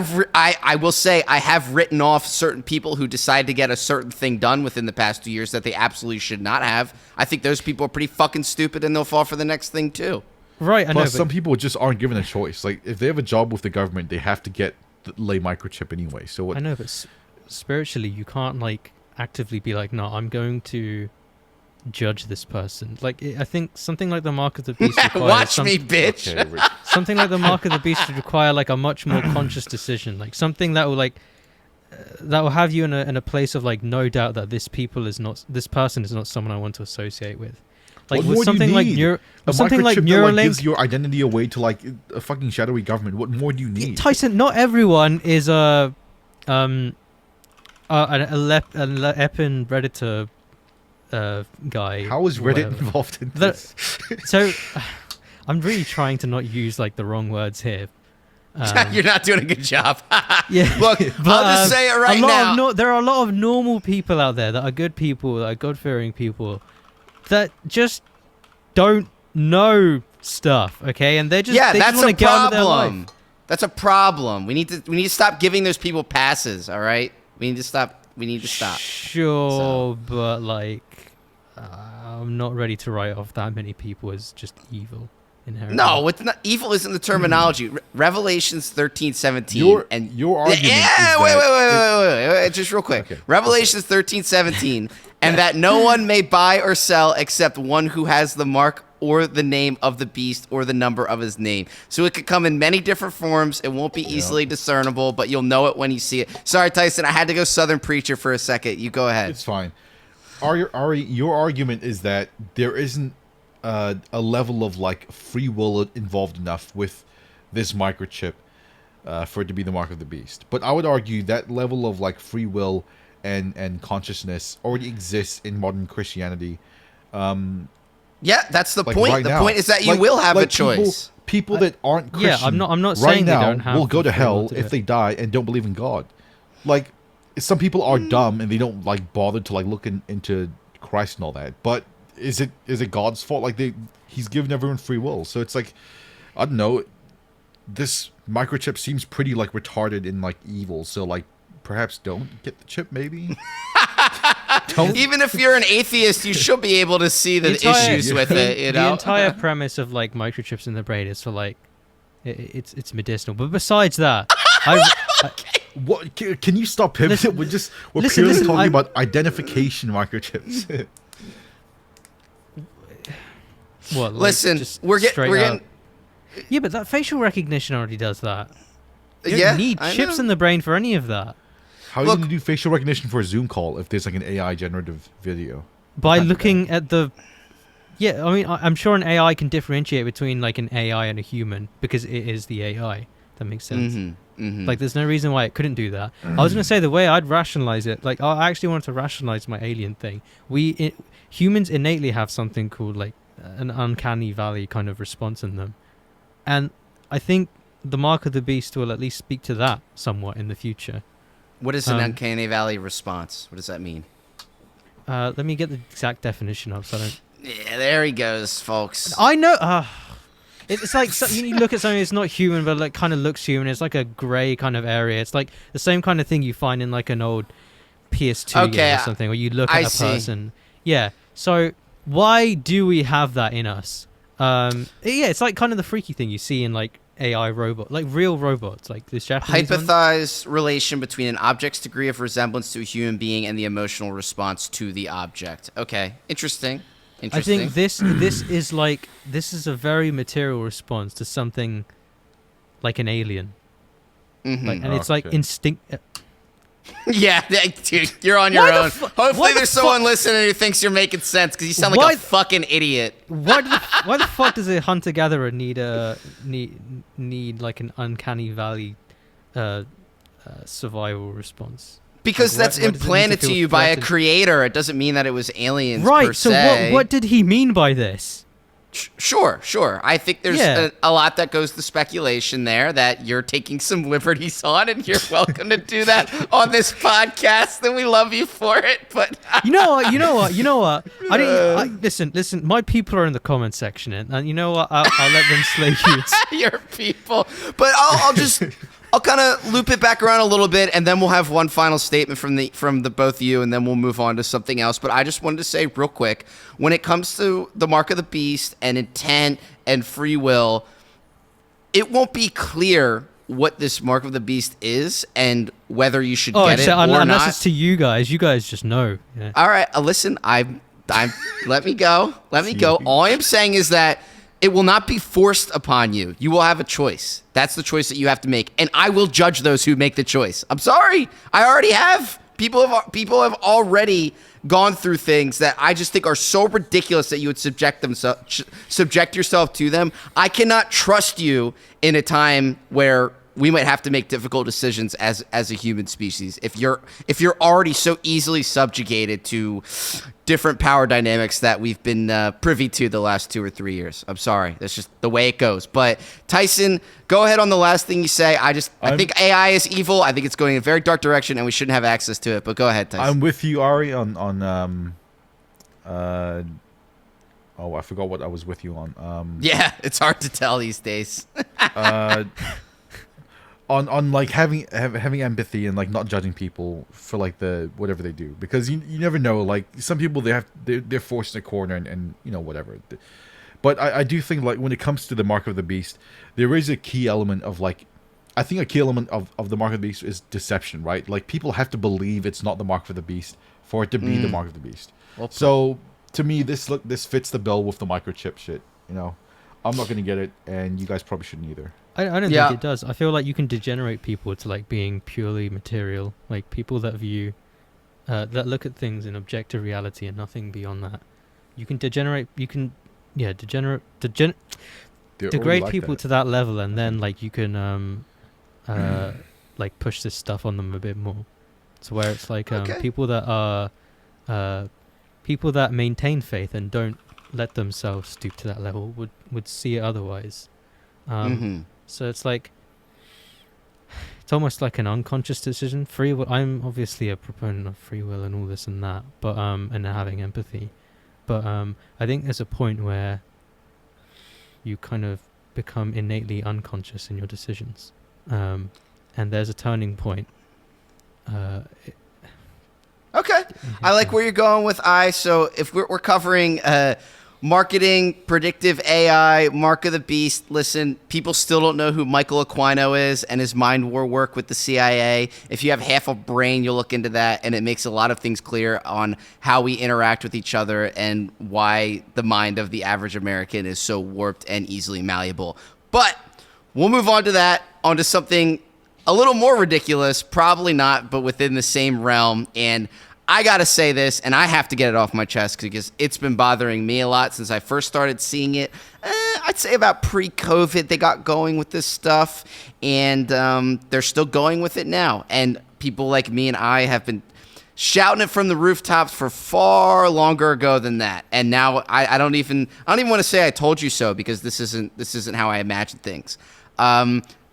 Speaker 2: will say I have written off certain people who decide to get a certain thing done within the past 2 years that they absolutely should not have. I think those people are pretty fucking stupid, and they'll fall for the next thing too.
Speaker 1: Right. I know.
Speaker 3: Some people just aren't given a choice. Like if they have a job with the government, they have to get the lay microchip anyway. So what?
Speaker 1: I know, but spiritually, you can't like actively be like, no, I'm going to judge this person. Like I think something like the mark of the beast requires
Speaker 2: me, bitch.
Speaker 3: Okay,
Speaker 1: something like the mark of the beast would require like a much more conscious decision, like something that will like that will have you in a place of like no doubt that this person is not someone I want to associate with. Like with something like Neuralink
Speaker 3: that, gives your identity away to like a fucking shadowy government. What more do you need?
Speaker 1: Tyson, not everyone is an Epin Redditor guy.
Speaker 3: How is Reddit involved in this?
Speaker 1: So I'm really trying to not use like the wrong words here.
Speaker 2: You're not doing a good job.
Speaker 1: Yeah.
Speaker 2: Look, I'll just say it right now.
Speaker 1: There are a lot of normal people out there that are good people, that are God-fearing people, that just don't know stuff. Okay, and they just
Speaker 2: that's
Speaker 1: want to get on with their life.
Speaker 2: That's a problem. We need to stop giving those people passes. All right, we need to stop.
Speaker 1: Sure, but like, I'm not ready to write off that many people as just evil inherently.
Speaker 2: No, it's not. Evil isn't the terminology. Revelations 13:17.
Speaker 3: Your argument.
Speaker 2: Wait. Just real quick. Okay. Revelations 13:17, and that no one may buy or sell except one who has the mark or the name of the beast or the number of his name. So it could come in many different forms. It won't be easily discernible, but you'll know it when you see it. Sorry, Tyson, I had to go Southern Preacher for a second. You go ahead.
Speaker 3: It's fine. Ari, your argument is that there isn't a level of like free will involved enough with this microchip for it to be the mark of the beast. But I would argue that level of like free will and consciousness already exists in modern Christianity.
Speaker 2: Yeah, that's the point. Right the point is that you will have a choice.
Speaker 3: People that aren't Christian,
Speaker 1: I'm not
Speaker 3: right
Speaker 1: saying
Speaker 3: now
Speaker 1: they don't have
Speaker 3: will go to hell if they die and don't believe in God. Like some people are dumb and they don't like bother to like look into Christ and all that. But is it God's fault? Like he's given everyone free will, so it's like I don't know. This microchip seems pretty like retarded and like evil. So like perhaps don't get the chip. Maybe. Don't.
Speaker 2: Even if you're an atheist, you should be able to see the issues with it. You know,
Speaker 1: the entire premise of like microchips in the brain is for like it's medicinal. But besides that,
Speaker 3: What can you stop pivoting? We're
Speaker 1: listen,
Speaker 3: purely talking about identification microchips.
Speaker 1: what? Like,
Speaker 2: listen,
Speaker 1: just
Speaker 2: we're
Speaker 1: straight
Speaker 2: getting.
Speaker 1: up- Yeah, but that facial recognition already does that. You
Speaker 2: Yeah,
Speaker 1: don't need
Speaker 2: I
Speaker 1: chips
Speaker 2: know.
Speaker 1: in the brain for any of that.
Speaker 3: How are you going to do facial recognition for a Zoom call if there's like an AI generative video?
Speaker 1: By looking at the... Yeah, I mean, I'm sure an AI can differentiate between like an AI and a human because it is the AI. That makes sense. Like, there's no reason why it couldn't do that. I was going to say the way I'd rationalize it, like, I actually wanted to rationalize my alien thing. Humans innately have something called like an uncanny valley kind of response in them. And I think the mark of the beast will at least speak to that somewhat in the future.
Speaker 2: What is an uncanny valley response? What does that mean?
Speaker 1: Let me get the exact definition up. So I don't...
Speaker 2: Yeah, there he goes, folks.
Speaker 1: I know. It's like you look at something that's not human, but like kind of looks human. It's like a grey kind of area. It's like the same kind of thing you find in like an old PS2 game or something, where you look at a person. Yeah. So why do we have that in us? Yeah, it's like kind of the freaky thing you see in like AI robot, like real robots, like this Japanese one.
Speaker 2: Hypothesize relation between an object's degree of resemblance to a human being and the emotional response to the object. Okay, interesting.
Speaker 1: I think this is a very material response to something like an alien, like, and it's like instinct.
Speaker 2: Yeah, dude, you're on your own. Hopefully there's someone listening who thinks you're making sense, because you sound like a fucking idiot.
Speaker 1: Why the fuck does a hunter-gatherer need like an uncanny valley survival response?
Speaker 2: Because
Speaker 1: like,
Speaker 2: that's implanted to you by a creator. It doesn't mean that it was aliens per se.
Speaker 1: So what did he mean by this?
Speaker 2: Sure. I think there's a lot that goes to speculation there that you're taking some liberties on, and you're welcome to do that on this podcast, and we love you for it. But
Speaker 1: you know what? Listen. My people are in the comment section, and you know what? I'll let them slay you.
Speaker 2: Your people. But I'll kind of loop it back around a little bit, and then we'll have one final statement from the both of you, and then we'll move on to something else. But I just wanted to say real quick, when it comes to the mark of the beast and intent and free will, it won't be clear what this mark of the beast is and whether you should get it or
Speaker 1: unless
Speaker 2: not.
Speaker 1: It's to you guys. You guys just know. Yeah.
Speaker 2: All right, listen, I'm. Let me go. All I am saying is that it will not be forced upon you. You will have a choice. That's the choice that you have to make. And I will judge those who make the choice. I'm sorry. I already have. People have already gone through things that I just think are so ridiculous that you would subject yourself to them. I cannot trust you in a time where we might have to make difficult decisions as a human species. If you're already so easily subjugated to different power dynamics that we've been privy to the last 2 or 3 years. I'm sorry. That's just the way it goes. But Tyson, go ahead on the last thing you say. I think AI is evil. I think it's going in a very dark direction, and we shouldn't have access to it. But go ahead, Tyson.
Speaker 3: I'm with you, Ari, on I forgot what I was with you on.
Speaker 2: Yeah, it's hard to tell these days.
Speaker 3: on like having empathy and like not judging people for like the whatever they do, because you never know, like some people they're forced in a corner and you know whatever. But I do think like when it comes to the mark of the beast, there is a key element of like, I think a key element of the mark of the beast is deception, right? Like people have to believe it's not the mark of the beast for it to be the mark of the beast. So to me this fits the bill with the microchip shit, you know. I'm not gonna get it, and you guys probably shouldn't either.
Speaker 1: I don't think it does. I feel like you can degenerate people to like being purely material, like people that view, that look at things in objective reality and nothing beyond that. You can degenerate. You can, degrade people to that level, and then like you can, like push this stuff on them a bit more. So where it's like people that are, people that maintain faith and don't let themselves stoop to that level would see it otherwise. So it's like, it's almost like an unconscious decision. Free will. I'm obviously a proponent of free will and all this and that, but and having empathy, but I think there's a point where you kind of become innately unconscious in your decisions. And there's a turning point.
Speaker 2: Okay. I like where you're going with So if we're covering marketing, predictive AI, mark of the beast, listen, people still don't know who Michael Aquino is and his mind war work with the CIA. If you have half a brain, you'll look into that, and it makes a lot of things clear on how we interact with each other and why the mind of the average American is so warped and easily malleable. But we'll move on to that, onto something a little more ridiculous, probably not, but within the same realm. And I got to say this, and I have to get it off my chest because it's been bothering me a lot since I first started seeing it. I'd say about pre-COVID, they got going with this stuff, and they're still going with it now. And people like me and I have been shouting it from the rooftops for far longer ago than that. And now I don't even want to say I told you so, because this isn't how I imagine things.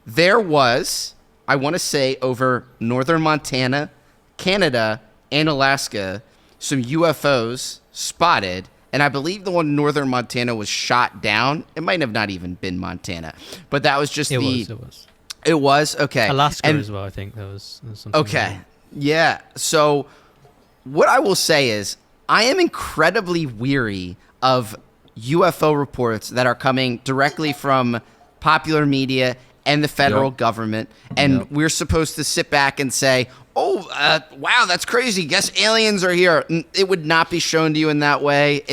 Speaker 2: There was, I want to say, over northern Montana, Canada, and Alaska, some UFOs spotted, and I believe the one in northern Montana was shot down. It might have not even been Montana, but that was just
Speaker 1: It was. Okay.
Speaker 2: Alaska
Speaker 1: as well, I think there was something.
Speaker 2: Okay. Yeah. So what I will say is I am incredibly weary of UFO reports that are coming directly from popular media and the federal government, and we're supposed to sit back and say, wow, that's crazy. Guess aliens are here. It would not be shown to you in that way.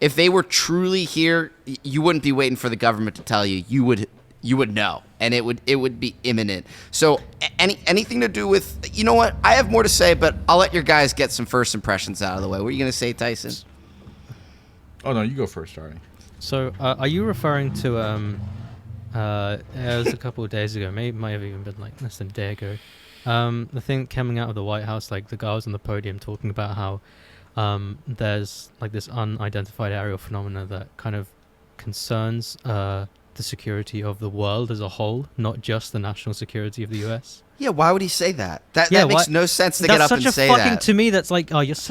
Speaker 2: If they were truly here, you wouldn't be waiting for the government to tell you. You would know, and it would be imminent. So anything to do with, you know what? I have more to say, but I'll let your guys get some first impressions out of the way. What are you going to say, Tyson?
Speaker 3: Oh, no, you go first, sorry.
Speaker 1: So are you referring to, it was a couple of days ago, might have even been like less than a day ago, the thing coming out of the White House, like the guy was on the podium talking about how there's like this unidentified aerial phenomena that kind of concerns the security of the world as a whole, not just the national security of the US.
Speaker 2: Yeah, why would he say that? That makes no sense to get up and say that.
Speaker 1: That's such a fucking, to me, that's like,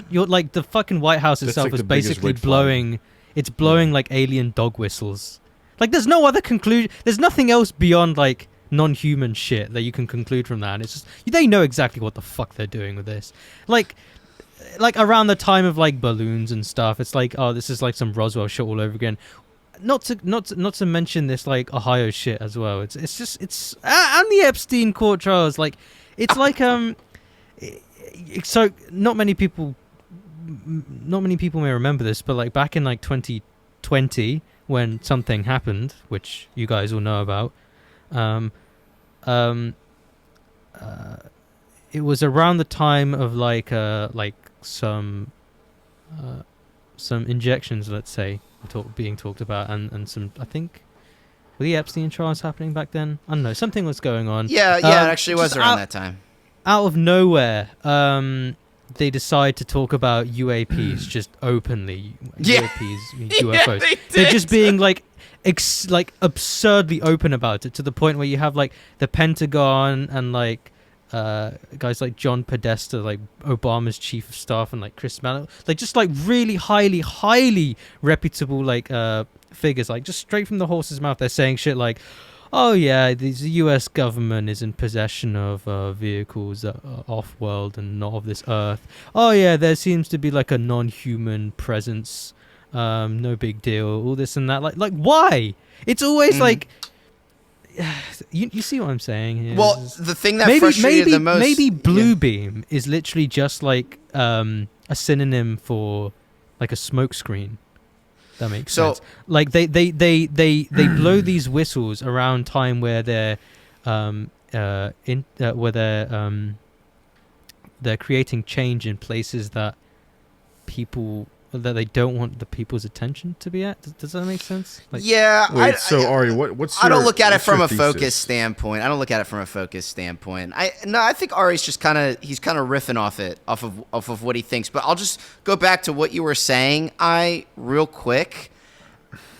Speaker 1: you're like, the fucking White House itself is basically blowing like alien dog whistles. Like, there's no other conclusion. There's nothing else beyond like non-human shit that you can conclude from that. And it's just, they know exactly what the fuck they're doing with this. Like around the time of like balloons and stuff, it's like, this is like some Roswell shit all over again. Not to mention this like Ohio shit as well. It's and the Epstein court trials. Like, it's like so not many people may remember this, but like back in like 2020 when something happened, which you guys will know about, it was around the time of like some injections, let's say, being talked about, and some, I think, were the Epstein trials happening back then? I don't know, something was going on.
Speaker 2: Yeah, it actually was around that time.
Speaker 1: Out of nowhere, they decide to talk about UAPs just openly.
Speaker 2: Yeah.
Speaker 1: UFOs.
Speaker 2: Yeah,
Speaker 1: They're just being like absurdly open about it, to the point where you have like the Pentagon and like guys like John Podesta, like Obama's chief of staff, and like Chris Mallow, like just like really highly reputable like figures, like just straight from the horse's mouth. They're saying shit like, oh yeah, the US government is in possession of vehicles that are off-world and not of this earth. Oh yeah, there seems to be like a non-human presence. No big deal. All this and that. Like why? It's always like, you see what I'm saying here?
Speaker 2: Well, the thing that frustrated the most,
Speaker 1: maybe Bluebeam is literally just like a synonym for like a smokescreen. That makes sense. Like they blow these whistles around time where they're they're creating change in places that they don't want the people's attention to be at. Does that make sense? Like,
Speaker 2: yeah.
Speaker 3: Ari, what's your,
Speaker 2: I don't look at it from a
Speaker 3: thesis?
Speaker 2: focus standpoint. I think Ari's just kind of riffing off of what he thinks. But I'll just go back to what you were saying. Real quick.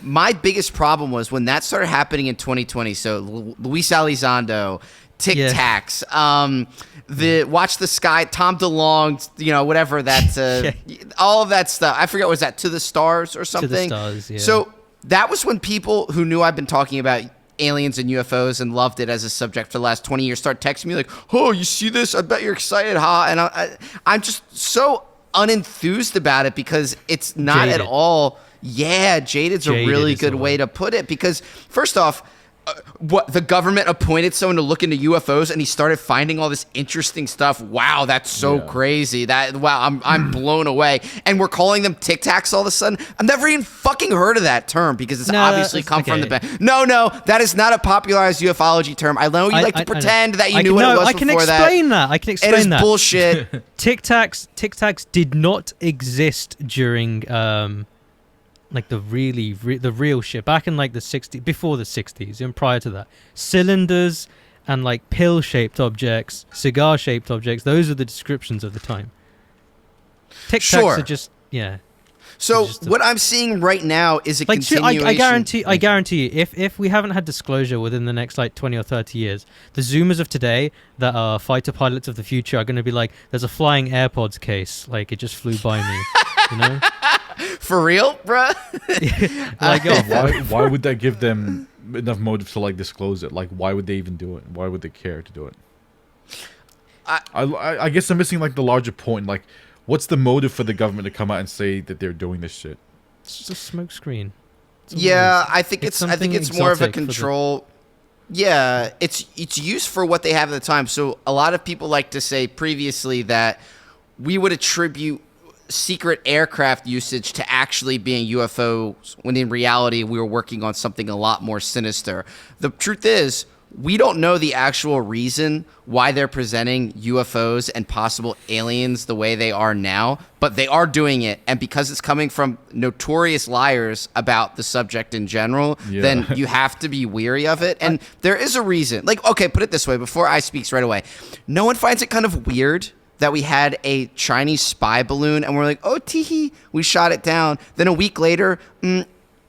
Speaker 2: My biggest problem was when that started happening in 2020. So Luis Elizondo, Tic Tacs, the Watch the Sky, Tom DeLonge, whatever that, all of that stuff. I forget, was that To the Stars or something?
Speaker 1: To the Stars, yeah.
Speaker 2: So that was when people who knew I've been talking about aliens and UFOs and loved it as a subject for the last 20 years start texting me like, "Oh, you see this? I bet you're excited, huh?" And I'm just so unenthused about it because it's not
Speaker 1: Jaded.
Speaker 2: at all. Yeah, jaded's a really good way to put it because first off, what the government appointed someone to look into UFOs and he started finding all this interesting stuff. Wow, that's so crazy. I'm blown away. And we're calling them Tic Tacs all of a sudden. I've never even fucking heard of that term because it's obviously come from the back. No, that is not a popularized ufology term. I know you like to pretend that you knew what it was before that.
Speaker 1: I can explain that.
Speaker 2: It is bullshit.
Speaker 1: Tic Tacs did not exist during like the real shit back in like the 60s, before the 60s and prior to that. Cylinders and like pill-shaped objects, cigar-shaped objects, those are the descriptions of the time. Tic Tacs are just
Speaker 2: So what I'm seeing right now is a
Speaker 1: like
Speaker 2: continuation.
Speaker 1: I guarantee you, if we haven't had disclosure within the next like 20 or 30 years, the Zoomers of today that are fighter pilots of the future are going to be like, there's a flying AirPods case, like it just flew by me, you know?
Speaker 2: For real, bruh?
Speaker 3: Why would that give them enough motive to like disclose it? Like, why would they even do it? Why would they care to do it? I guess I'm missing like the larger point. Like, what's the motive for the government to come out and say that they're doing this shit?
Speaker 1: It's just a smoke screen.
Speaker 2: I think it's more of a control. Yeah, it's used for what they have at the time. So a lot of people like to say previously that we would attribute secret aircraft usage to actually being UFOs, when in reality we were working on something a lot more sinister. The truth is, we don't know the actual reason why they're presenting UFOs and possible aliens the way they are now, but they are doing it. And because it's coming from notorious liars about the subject in general, then you have to be weary of it. And there is a reason. Like, okay, put it this way, before I speak right away. No one finds it kind of weird that we had a Chinese spy balloon and we're like, oh, teehee, we shot it down. Then a week later,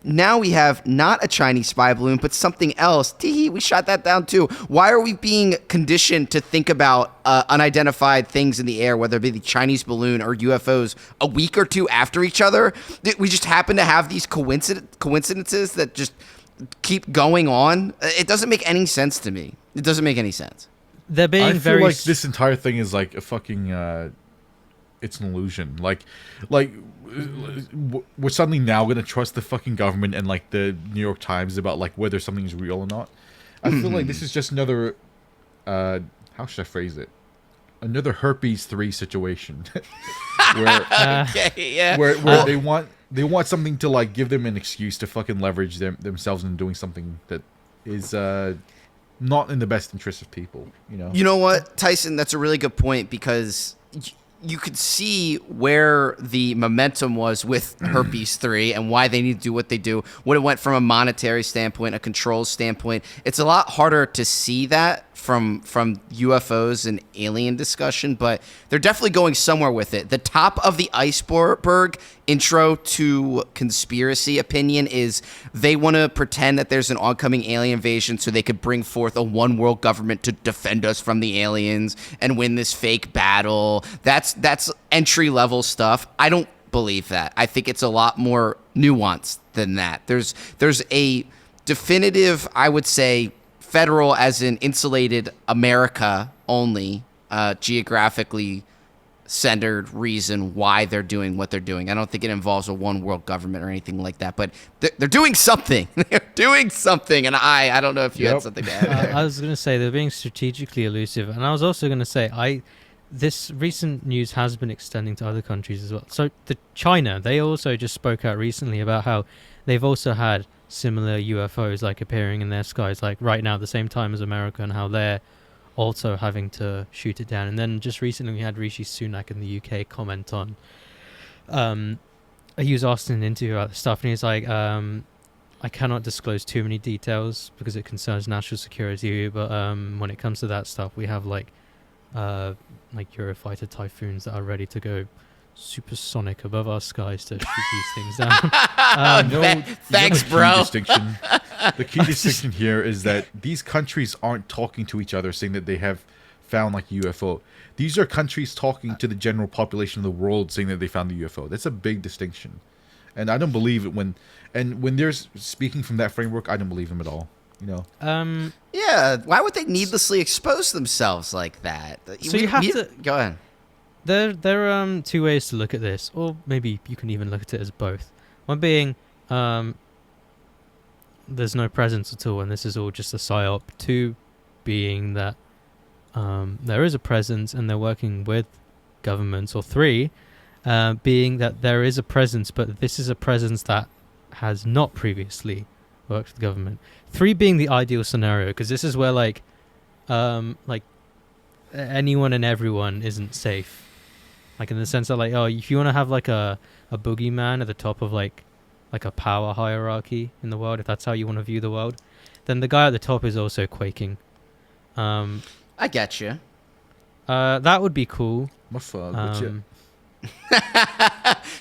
Speaker 2: now we have not a Chinese spy balloon, but something else. Teehee, we shot that down too. Why are we being conditioned to think about unidentified things in the air, whether it be the Chinese balloon or UFOs, a week or two after each other? We just happen to have these coincidences that just keep going on. It doesn't make any sense to me. It doesn't make any sense.
Speaker 1: They're being
Speaker 3: I feel like this entire thing is like a fucking it's an illusion. Like we're suddenly now gonna trust the fucking government and like the New York Times about like whether something is real or not. I feel like this is just another how should I phrase it? Another herpes 3 situation. where they want something to like give them an excuse to fucking leverage themselves into doing something that is not in the best interest of people, you know?
Speaker 2: You know what, Tyson? That's a really good point because you could see where the momentum was with herpes 3 and why they need to do what they do. When it went from a monetary standpoint, a control standpoint, it's a lot harder to see that from UFOs and alien discussion, but they're definitely going somewhere with it. The top of the iceberg intro to conspiracy opinion is they want to pretend that there's an oncoming alien invasion so they could bring forth a one world government to defend us from the aliens and win this fake battle. That's entry level stuff. I don't believe that. I think it's a lot more nuanced than that. There's a definitive, I would say, federal as in insulated America only, geographically centered reason why they're doing what they're doing. I don't think it involves a one world government or anything like that, but they're doing something. They're doing something, and I don't know if you had something to add there.
Speaker 1: I was going to say they're being strategically elusive, and I was also going to say this recent news has been extending to other countries as well. So China, they also just spoke out recently about how they've also had similar UFOs like appearing in their skies like right now at the same time as America, and how they're also having to shoot it down. And then just recently we had Rishi Sunak in the UK comment on he was asked in an interview about this stuff, and he's like, I cannot disclose too many details because it concerns national security, but when it comes to that stuff, we have like Eurofighter Typhoons that are ready to go supersonic above our skies to shoot these things down.
Speaker 2: Thanks, bro.
Speaker 3: The key distinction here is that these countries aren't talking to each other saying that they have found like a UFO. These are countries talking to the general population of the world saying that they found the UFO. That's a big distinction. And I don't believe it when And when they're speaking from that framework, I don't believe them at all.
Speaker 2: Yeah, why would they needlessly expose themselves like that?
Speaker 1: So you have to
Speaker 2: go ahead.
Speaker 1: There are two ways to look at this, or maybe you can even look at it as both. One being, there's no presence at all, and this is all just a psyop. Two being that there is a presence, and they're working with governments. Or three, being that there is a presence, but this is a presence that has not previously worked with the government. Three being the ideal scenario, because this is where like anyone and everyone isn't safe. Like in the sense that like, if you want to have like a boogeyman at the top of like a power hierarchy in the world, if that's how you want to view the world, then the guy at the top is also quaking.
Speaker 2: I get you.
Speaker 1: That would be cool.
Speaker 3: My fuck.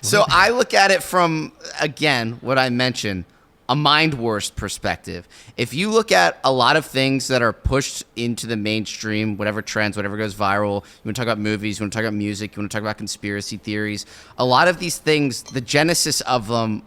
Speaker 2: So I look at it from, again, what I mentioned, a mind wars perspective. If you look at a lot of things that are pushed into the mainstream, whatever trends, whatever goes viral, you want to talk about movies, you want to talk about music, you want to talk about conspiracy theories, a lot of these things, the genesis of them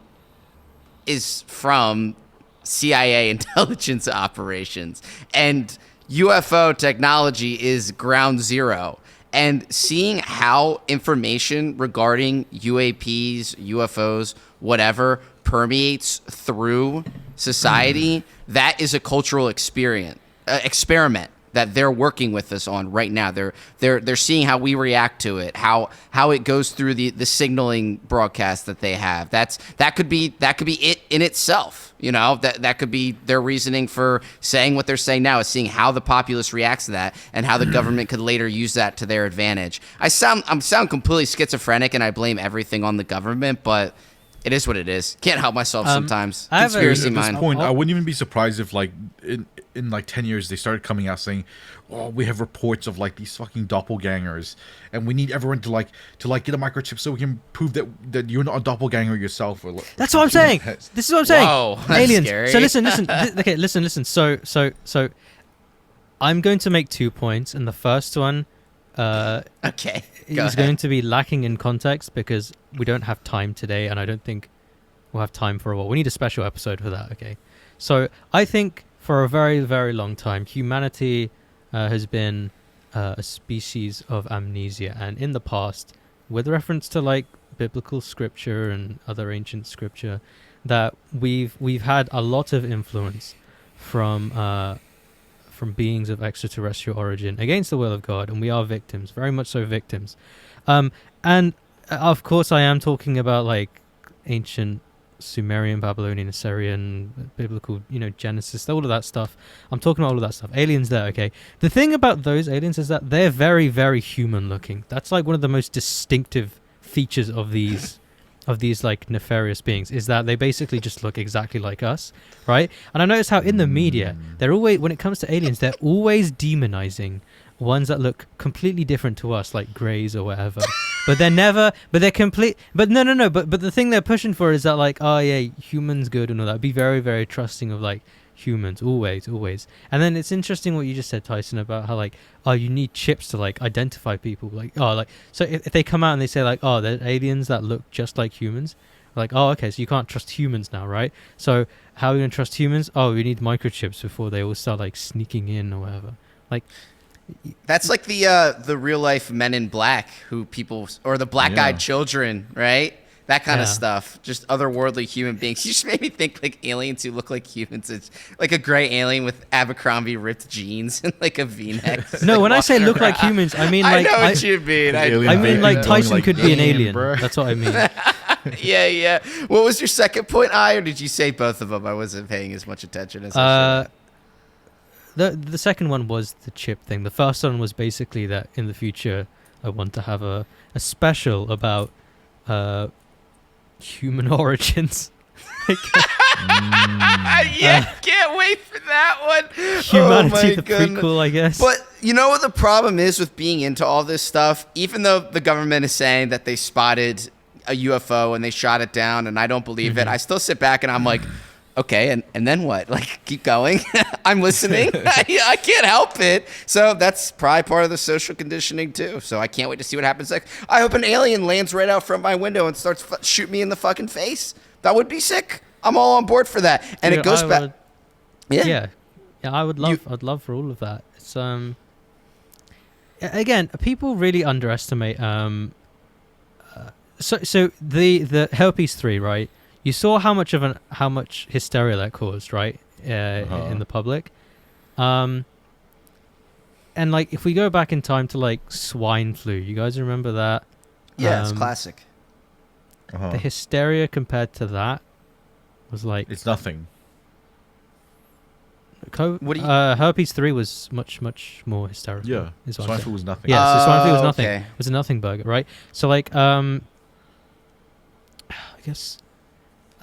Speaker 2: is from CIA intelligence operations. And UFO technology is ground zero. And seeing how information regarding UAPs, UFOs, whatever, permeates through society, that is a cultural experiment that they're working with us on right now. They're seeing how we react to it, how it goes through the signaling broadcast that they have. That could be it in itself. That could be their reasoning for saying what they're saying now, is seeing how the populace reacts to that and how the government could later use that to their advantage. I sound completely schizophrenic and I blame everything on the government, but it is what it is. Can't help myself sometimes. Conspiracy
Speaker 3: At this
Speaker 2: mind.
Speaker 3: point, I wouldn't even be surprised if, like, in like 10 years, they started coming out saying, "Oh, we have reports of like these fucking doppelgangers, and we need everyone to get a microchip so we can prove that you're not a doppelganger yourself."
Speaker 1: That's what I'm saying. This is what I'm saying.
Speaker 2: Whoa, that's
Speaker 1: aliens.
Speaker 2: scary.
Speaker 1: So listen. Okay, listen. So, I'm going to make 2 points, and the first one,
Speaker 2: Okay.
Speaker 1: is going to be lacking in context because we don't have time today, and I don't think we'll have time for a while. We need a special episode for that. Okay. So I think for a very, very long time, humanity has been a species of amnesia, and in the past, with reference to like biblical scripture and other ancient scripture, that we've had a lot of influence from beings of extraterrestrial origin against the will of God, and we are victims, very much so victims. And of course, I am talking about like ancient Sumerian, Babylonian, Assyrian, biblical, Genesis, all of that stuff. I'm talking about all of that stuff. Aliens there, okay. The thing about those aliens is that they're very, very human looking. That's like one of the most distinctive features of these like nefarious beings, is that they basically just look exactly like us, right? And I notice how in the media, they're always, when it comes to aliens, they're always demonizing ones that look completely different to us, like greys or whatever. But they're never, but they're complete, but no, but the thing they're pushing for is that like, oh yeah, humans good and all that. Be very, very trusting of like humans, always. And then it's interesting what you just said, Tyson, about how like, oh, you need chips to like identify people. Like, oh, like, so if they come out and they say like, oh, they're aliens that look just like humans, like, oh, okay, so you can't trust humans now, right? So how are we gonna trust humans? Oh, we need microchips before they all start like sneaking in or whatever. Like,
Speaker 2: that's like the real life Men in Black, who people, or the black-eyed children, right? That kind of stuff. Just otherworldly human beings. You just made me think like aliens who look like humans. It's like a gray alien with Abercrombie ripped jeans and like a V-neck.
Speaker 1: No,
Speaker 2: like
Speaker 1: when I say look
Speaker 2: around.
Speaker 1: like humans, I mean like,
Speaker 2: I know what you mean. I
Speaker 1: mean like Tyson
Speaker 3: like,
Speaker 1: could be an alien.
Speaker 3: bro.
Speaker 1: That's what I mean.
Speaker 2: Yeah. What was your second point, or did you say both of them? I wasn't paying as much attention as I should.
Speaker 1: The second one was the chip thing. The first one was basically that in the future I want to have a special about human origins.
Speaker 2: Can't wait for that one.
Speaker 1: Humanity, the prequel, I guess.
Speaker 2: But you know what the problem is with being into all this stuff? Even though the government is saying that they spotted a UFO and they shot it down, and I don't believe it, I still sit back and I'm like, okay, and then what? Like, keep going. I'm listening. I can't help it. So that's probably part of the social conditioning too. So I can't wait to see what happens next. I hope an alien lands right out front my window and starts shoot me in the fucking face. That would be sick. I'm all on board for that. And it goes back.
Speaker 1: Yeah, I'd love for all of that. It's again, people really underestimate so the herpes 3, right? You saw how much hysteria that caused, right? In the public. And like if we go back in time to like swine flu, you guys remember that?
Speaker 2: Yeah, it's classic.
Speaker 1: The hysteria compared to that was like
Speaker 3: it's nothing.
Speaker 1: Herpes 3 was much more hysterical.
Speaker 3: Yeah, swine flu was nothing.
Speaker 1: Yeah, so swine flu was nothing.
Speaker 2: Okay.
Speaker 1: It was a nothing burger, right? So like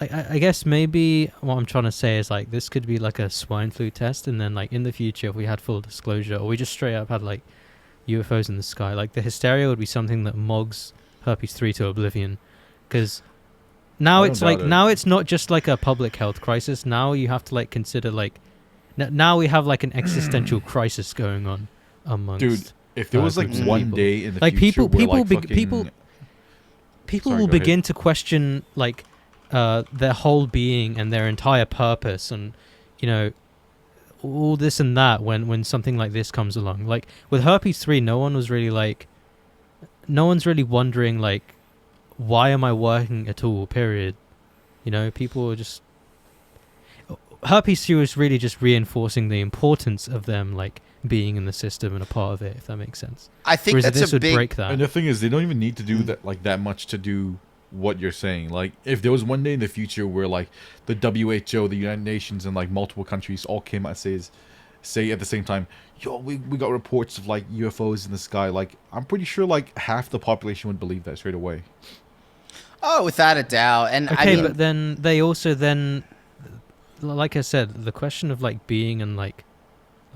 Speaker 1: I guess maybe what I'm trying to say is like this could be like a swine flu test, and then like in the future if we had full disclosure, or we just straight up had like UFOs in the sky, like the hysteria would be something that mogs herpes 3 to oblivion, because now it's like now it's not just like a public health crisis. Now you have to like consider like now we have like an existential crisis going on amongst.
Speaker 3: Dude, if there was like one
Speaker 1: people.
Speaker 3: day in the
Speaker 1: like
Speaker 3: future
Speaker 1: people will begin to question like their whole being and their entire purpose, and you know all this and that when something like this comes along. Like with herpes 3, no one's really wondering like, why am I working at all, period. You know, people are just, herpes 3 was really just reinforcing the importance of them like being in the system and a part of it, if that makes sense.
Speaker 2: I think
Speaker 1: whereas
Speaker 2: that's
Speaker 1: this
Speaker 2: a
Speaker 1: would
Speaker 2: big
Speaker 1: break that.
Speaker 3: And the thing is, they don't even need to do that like that much to do what you're saying. Like if there was one day in the future where like the WHO, the United Nations, and like multiple countries all came out and say at the same time, yo, we got reports of like UFOs in the sky, like I'm pretty sure like half the population would believe that straight away.
Speaker 2: Oh, without a doubt. And
Speaker 1: okay,
Speaker 2: I mean,
Speaker 1: but then they also then, like I said, the question of like being and like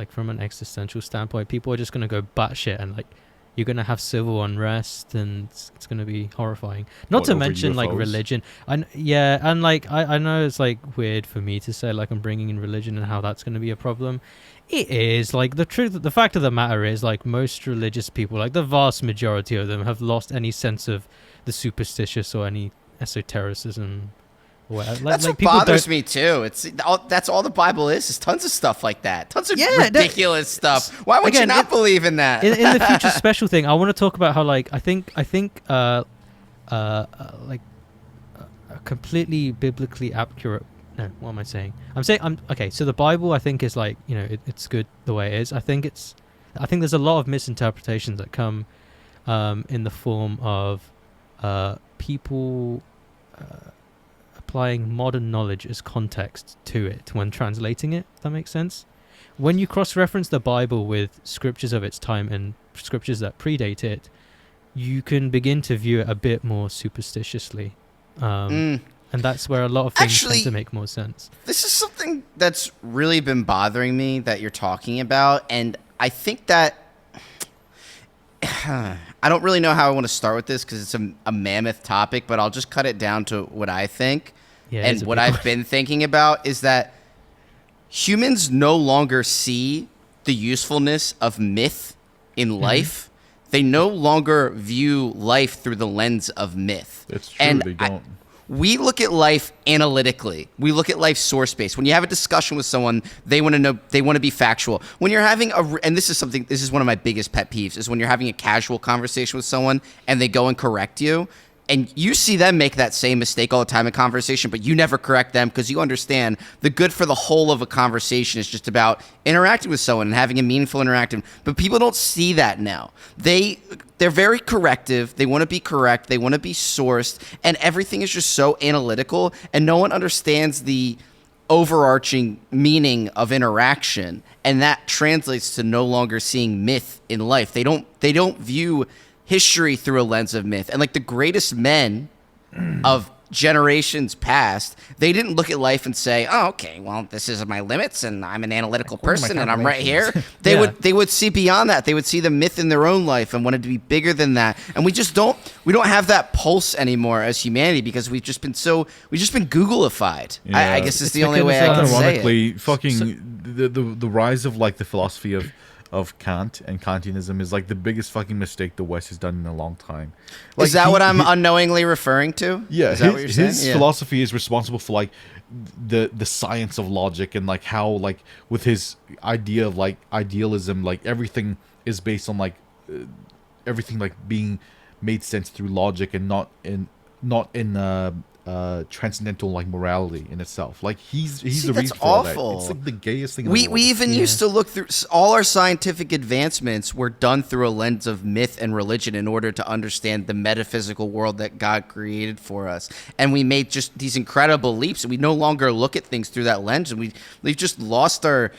Speaker 1: from an existential standpoint, people are just gonna go batshit, and like you're gonna have civil unrest, and it's gonna be horrifying. Not to mention like religion. And like I know it's like weird for me to say like I'm bringing in religion and how that's gonna be a problem. It is like the fact of the matter is like most religious people, like the vast majority of them, have lost any sense of the superstitious or any esotericism.
Speaker 2: That's what bothers me too. That's all the Bible is tons of stuff like that. Tons of ridiculous stuff. Why would you not believe in that?
Speaker 1: in the future special thing, I want to talk about how like I think like a completely biblically accurate. No, what am I saying? I'm okay. So the Bible, I think, is like, you know, it's good the way it is. I think there's a lot of misinterpretations that come in the form of people applying modern knowledge as context to it when translating it, if that makes sense. When you cross-reference the Bible with scriptures of its time and scriptures that predate it, you can begin to view it a bit more superstitiously. And that's where a lot of things tend to make more sense.
Speaker 2: This is something that's really been bothering me that you're talking about, and I think that I don't really know how I want to start with this because it's a mammoth topic, but I'll just cut it down to what I think. Yeah, and what I've been thinking about is that humans no longer see the usefulness of myth in life. They no longer view life through the lens of myth.
Speaker 3: It's true, they don't.
Speaker 2: We look at life analytically. We look at life source-based. When you have a discussion with someone, they want to know, they want to be factual. When you're having and this is one of my biggest pet peeves, is when you're having a casual conversation with someone and they go and correct you, and you see them make that same mistake all the time in conversation, but you never correct them because you understand the good for the whole of a conversation is just about interacting with someone and having a meaningful interaction. But people don't see that now. They're very corrective. They want to be correct. They want to be sourced. And everything is just so analytical. And no one understands the overarching meaning of interaction. And that translates to no longer seeing myth in life. They don't view history through a lens of myth. And like the greatest men of generations past, they didn't look at life and say, oh, okay, well, this is my limits and I'm an analytical person and I'm right here. They would see beyond that. They would see the myth in their own life and wanted to be bigger than that. And we don't have that pulse anymore as humanity because we've just been Googleified. Yeah. I guess is the only way I can say it.
Speaker 3: Ironically, the rise of like the philosophy of of Kant and Kantianism is like the biggest fucking mistake the West has done in a long time. Like,
Speaker 2: is that what I'm unknowingly referring to?
Speaker 3: Yeah,
Speaker 2: is that what you're saying?
Speaker 3: His philosophy is responsible for like the science of logic, and like how like with his idea of like idealism, like everything is based on like everything like being made sense through logic and not in transcendental like morality in itself. Like he's the
Speaker 2: that's
Speaker 3: reason for all that.
Speaker 2: awful.
Speaker 3: It's like the gayest thing in
Speaker 2: We
Speaker 3: the world.
Speaker 2: even used to look through all our scientific advancements were done through a lens of myth and religion in order to understand the metaphysical world that God created for us. And we made just these incredible leaps, and we no longer look at things through that lens, and we've just lost our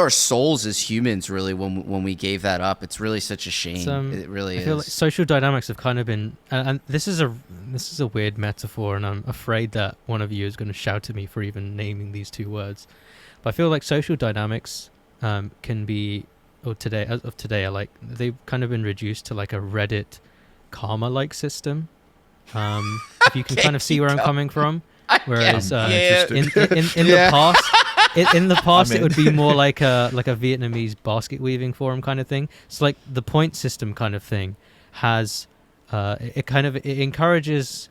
Speaker 2: souls as humans, really, when we gave that up. It's really such a shame. It really
Speaker 1: I feel like social dynamics have kind of been, and this is a weird metaphor, and I'm afraid that one of you is going to shout at me for even naming these two words. But I feel like social dynamics can be, as of today, are like they've kind of been reduced to like a Reddit karma-like system. If you can kind of see where I'm coming from, whereas in the past. In the past, it would be more like a Vietnamese basket weaving forum kind of thing. It's like the point system kind of thing has it encourages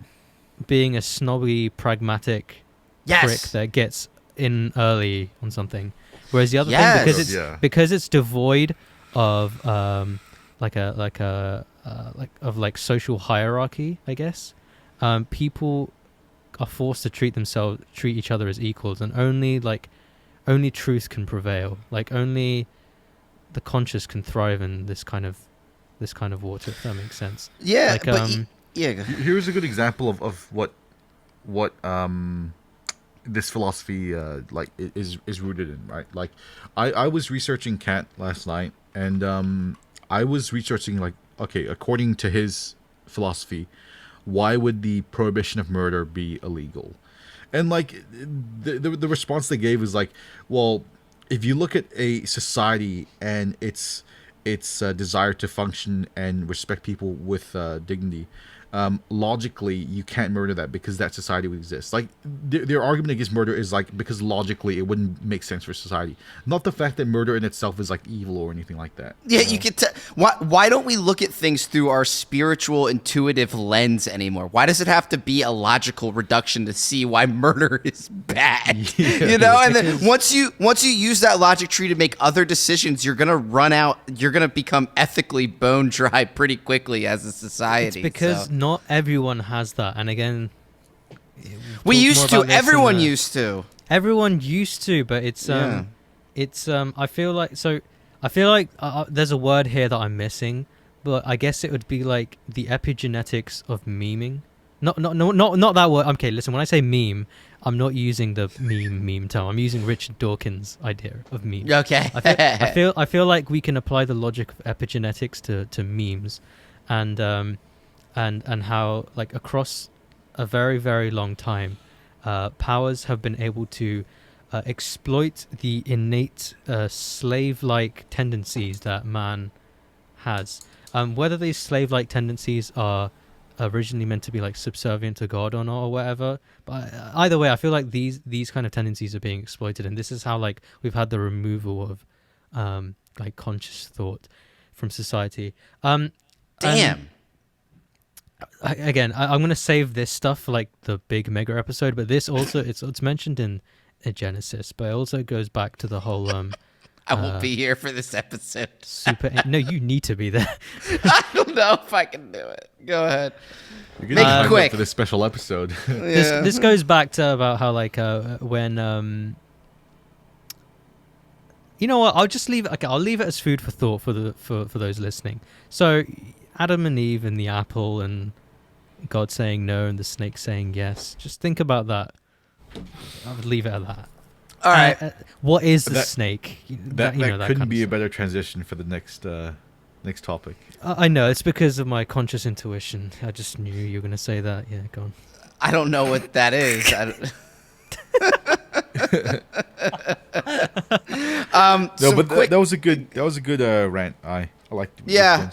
Speaker 1: being a snobby, pragmatic prick that gets in early on something. Whereas the other thing, because it's devoid of social hierarchy, I guess, people are forced to treat each other as equals, and only truth can prevail. Like only the conscious can thrive in this kind of water, if that makes sense.
Speaker 2: Yeah,
Speaker 3: like, here's a good example of what this philosophy like is rooted in, right? Like I was researching Kant last night, and I was researching like, okay, according to his philosophy, why would the prohibition of murder be illegal? And like the response they gave is like, well, if you look at a society and its desire to function and respect people with dignity, logically you can't murder that because that society would exist. Like their argument against murder is like because logically it wouldn't make sense for society, not the fact that murder in itself is like evil or anything like that.
Speaker 2: Yeah, you could. Why don't we look at things through our spiritual, intuitive lens anymore? Why does it have to be a logical reduction to see why murder is bad? You know, and then once you use that logic tree to make other decisions, you're gonna run out. You're gonna become ethically bone dry pretty quickly as a society.
Speaker 1: It's because not everyone has that, and again,
Speaker 2: we used to. Everyone used to.
Speaker 1: Everyone used to, but it's I feel like there's a word here that I'm missing, but I guess it would be like the epigenetics of memeing. Not that word. Okay, listen, when I say meme, I'm not using the meme term. I'm using Richard Dawkins' idea of meme.
Speaker 2: Okay.
Speaker 1: I feel like we can apply the logic of epigenetics to memes, and how like across a very, very long time, powers have been able to exploit the innate slave-like tendencies that man has. Whether these slave-like tendencies are originally meant to be like subservient to God or not or whatever, but either way, I feel like these kind of tendencies are being exploited, and this is how like we've had the removal of like conscious thought from society.
Speaker 2: Damn.
Speaker 1: Again, I'm going to save this stuff for like the big mega episode, but this also it's mentioned in Genesis, but it also goes back to the whole
Speaker 2: I won't be here for this episode.
Speaker 1: No, you need to be there.
Speaker 2: I don't know if I can do it. Go ahead.
Speaker 3: You're gonna make it quick for this special episode.
Speaker 1: This goes back to about how like when you know what, I'll just leave it. Okay, I'll leave it as food for thought for those listening. So Adam and Eve and the apple, and God saying no and the snake saying yes. Just think about that. I would leave it at that.
Speaker 2: All right.
Speaker 1: What is the snake?
Speaker 3: That couldn't be a better transition for the next topic.
Speaker 1: I know, it's because of my conscious intuition. I just knew you were going to say that. Yeah, go on.
Speaker 2: I don't know what that is.
Speaker 3: That was a good rant. I liked it.
Speaker 2: Yeah,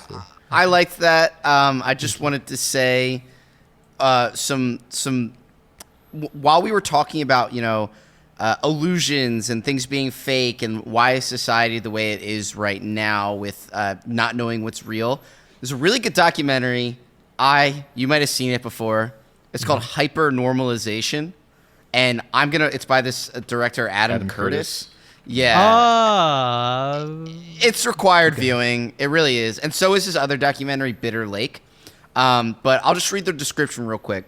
Speaker 2: I liked that. I just wanted to say some while we were talking about, you know, illusions and things being fake, and why is society the way it is right now with not knowing what's real. There's a really good documentary. You might have seen it before. It's called Hyper Normalization, and it's by this director Adam Curtis. Yeah. It's required viewing. It really is. And so is his other documentary, Bitter Lake. But I'll just read the description real quick.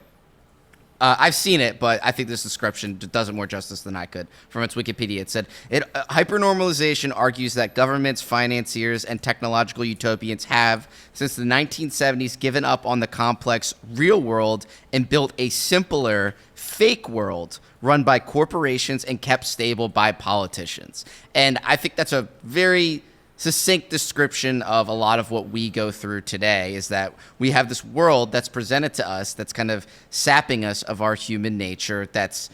Speaker 2: I've seen it, but I think this description does it more justice than I could. From its Wikipedia, it said, hypernormalization argues that governments, financiers, and technological utopians have, since the 1970s, given up on the complex real world and built a simpler, fake world run by corporations and kept stable by politicians. And I think that's a very succinct description of a lot of what we go through today, is that we have this world that's presented to us that's kind of sapping us of our human nature, that's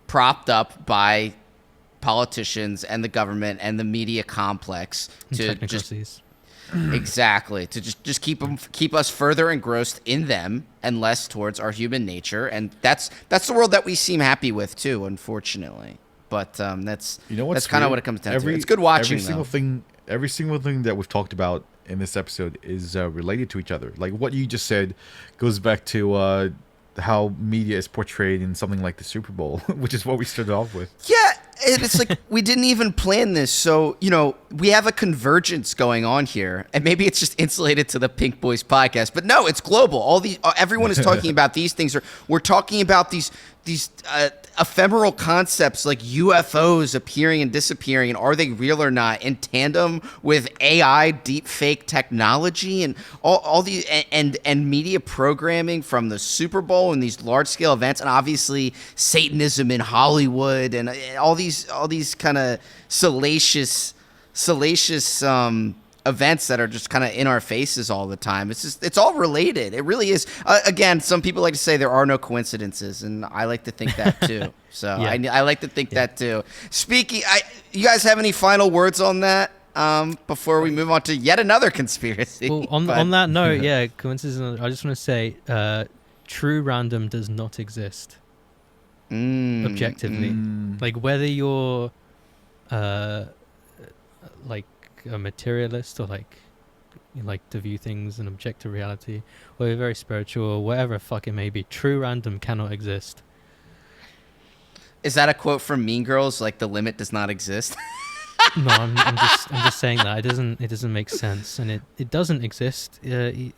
Speaker 2: propped up by politicians and the government and the media complex to just exactly to just keep us further engrossed in them and less towards our human nature. And that's the world that we seem happy with too, unfortunately. But that's kind of what it comes down to. It's good watching.
Speaker 3: Every single thing that we've talked about in this episode is related to each other. Like what you just said goes back to how media is portrayed in something like the Super Bowl, which is what we started off with.
Speaker 2: Yeah, and it's like we didn't even plan this. So, we have a convergence going on here, and maybe it's just insulated to the Pink Boys podcast, but no, it's global. Everyone is talking about these things. We're talking about these ephemeral concepts like UFOs appearing and disappearing, and are they real or not, in tandem with AI, deep fake technology, and all these and media programming from the Super Bowl and these large scale events, and obviously Satanism in Hollywood, and all these kind of salacious events that are just kind of in our faces all the time. It's all related. It really is. Again, some people like to say there are no coincidences, and I like to think that too. So yeah. I like to think that too. Speaking, you guys have any final words on that before we move on to yet another conspiracy?
Speaker 1: Well, on that note, coincidence. I just want to say, true random does not exist. Objectively, like whether you're like a materialist, or like you like to view things in objective reality, or you're very spiritual, or whatever fuck it may be, true random cannot exist.
Speaker 2: Is that a quote from Mean Girls? Like the limit does not exist?
Speaker 1: No, I'm just saying that it doesn't make sense, and it doesn't exist even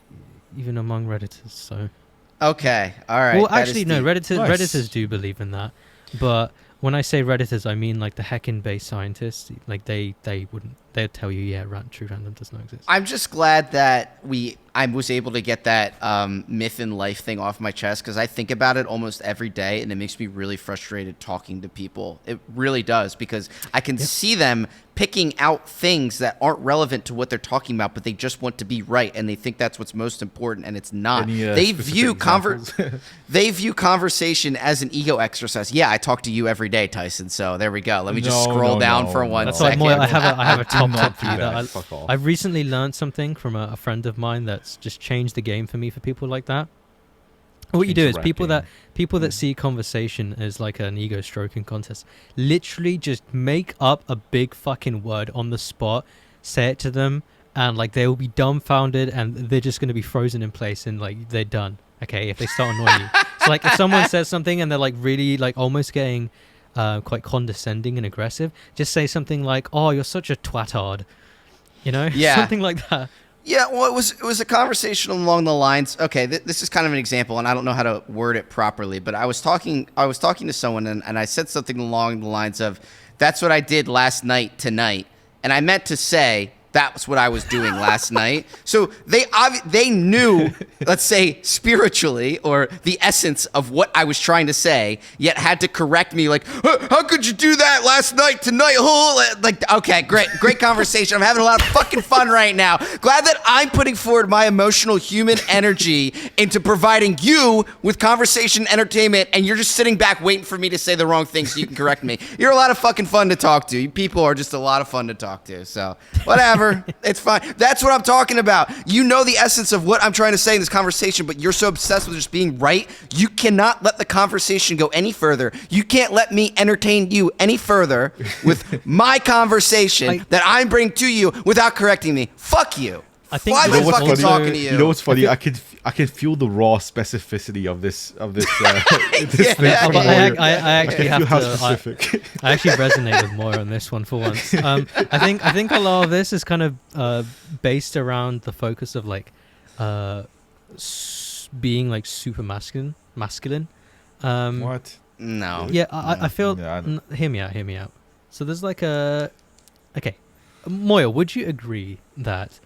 Speaker 1: among Redditors. So
Speaker 2: okay, all right.
Speaker 1: Well, actually, no, Redditors do believe in that, but when I say Redditors, I mean like the heckin' scientists. Like they'd tell you, true random does not exist.
Speaker 2: I'm just glad that I was able to get that myth in life thing off my chest, because I think about it almost every day, and it makes me really frustrated talking to people. It really does, because I can see them picking out things that aren't relevant to what they're talking about, but they just want to be right, and they think that's what's most important, and it's not. They view conversation as an ego exercise. Yeah, I talk to you every day, Tyson. So there we go. Let me just scroll down for 1 second.
Speaker 1: I have a top tip for you. I've recently learned something from a friend of mine that's just changed the game for me for people like that. What you do is people that see conversation as like an ego stroking contest, literally just make up a big fucking word on the spot, say it to them, and like they will be dumbfounded, and they're just going to be frozen in place, and like they're done. Okay, if they start annoying you. So like if someone says something and they're like really like almost getting quite condescending and aggressive, just say something like, "Oh, you're such a twatard," something like that.
Speaker 2: Yeah, well, it was a conversation along the lines. Okay, this is kind of an example, and I don't know how to word it properly, but I was talking to someone, and I said something along the lines of, "That's what I did last night tonight," and I meant to say that's what I was doing last night. So they knew, let's say spiritually, or the essence of what I was trying to say, yet had to correct me like, how could you do that last night tonight? Like, okay, great conversation. I'm having a lot of fucking fun right now. Glad that I'm putting forward my emotional human energy into providing you with conversation entertainment, and you're just sitting back waiting for me to say the wrong thing so you can correct me. You're a lot of fucking fun to talk to. You people are just a lot of fun to talk to. So whatever. whatever. It's fine. That's what I'm talking about. You know the essence of what I'm trying to say in this conversation, but you're so obsessed with just being right. You cannot let the conversation go any further. You can't let me entertain you any further with my conversation that I'm bringing to you without correcting me. Fuck you.
Speaker 1: I think
Speaker 2: Why am I
Speaker 1: you know what's
Speaker 2: fucking
Speaker 1: funny?
Speaker 2: talking to you?
Speaker 3: You know what's funny? I can feel the raw specificity of this this
Speaker 2: Yeah.
Speaker 3: thing.
Speaker 2: Yeah,
Speaker 3: from
Speaker 1: but
Speaker 3: Warrior.
Speaker 1: I actually
Speaker 3: can feel
Speaker 1: have
Speaker 3: how
Speaker 1: to.
Speaker 3: specific.
Speaker 1: I actually resonated more on this one for once. I think a lot of this is kind of based around the focus of like being like super masculine.
Speaker 3: What?
Speaker 2: No.
Speaker 1: Yeah, I feel.
Speaker 3: Yeah,
Speaker 1: Hear me out. So there's like okay, Moya, would you agree that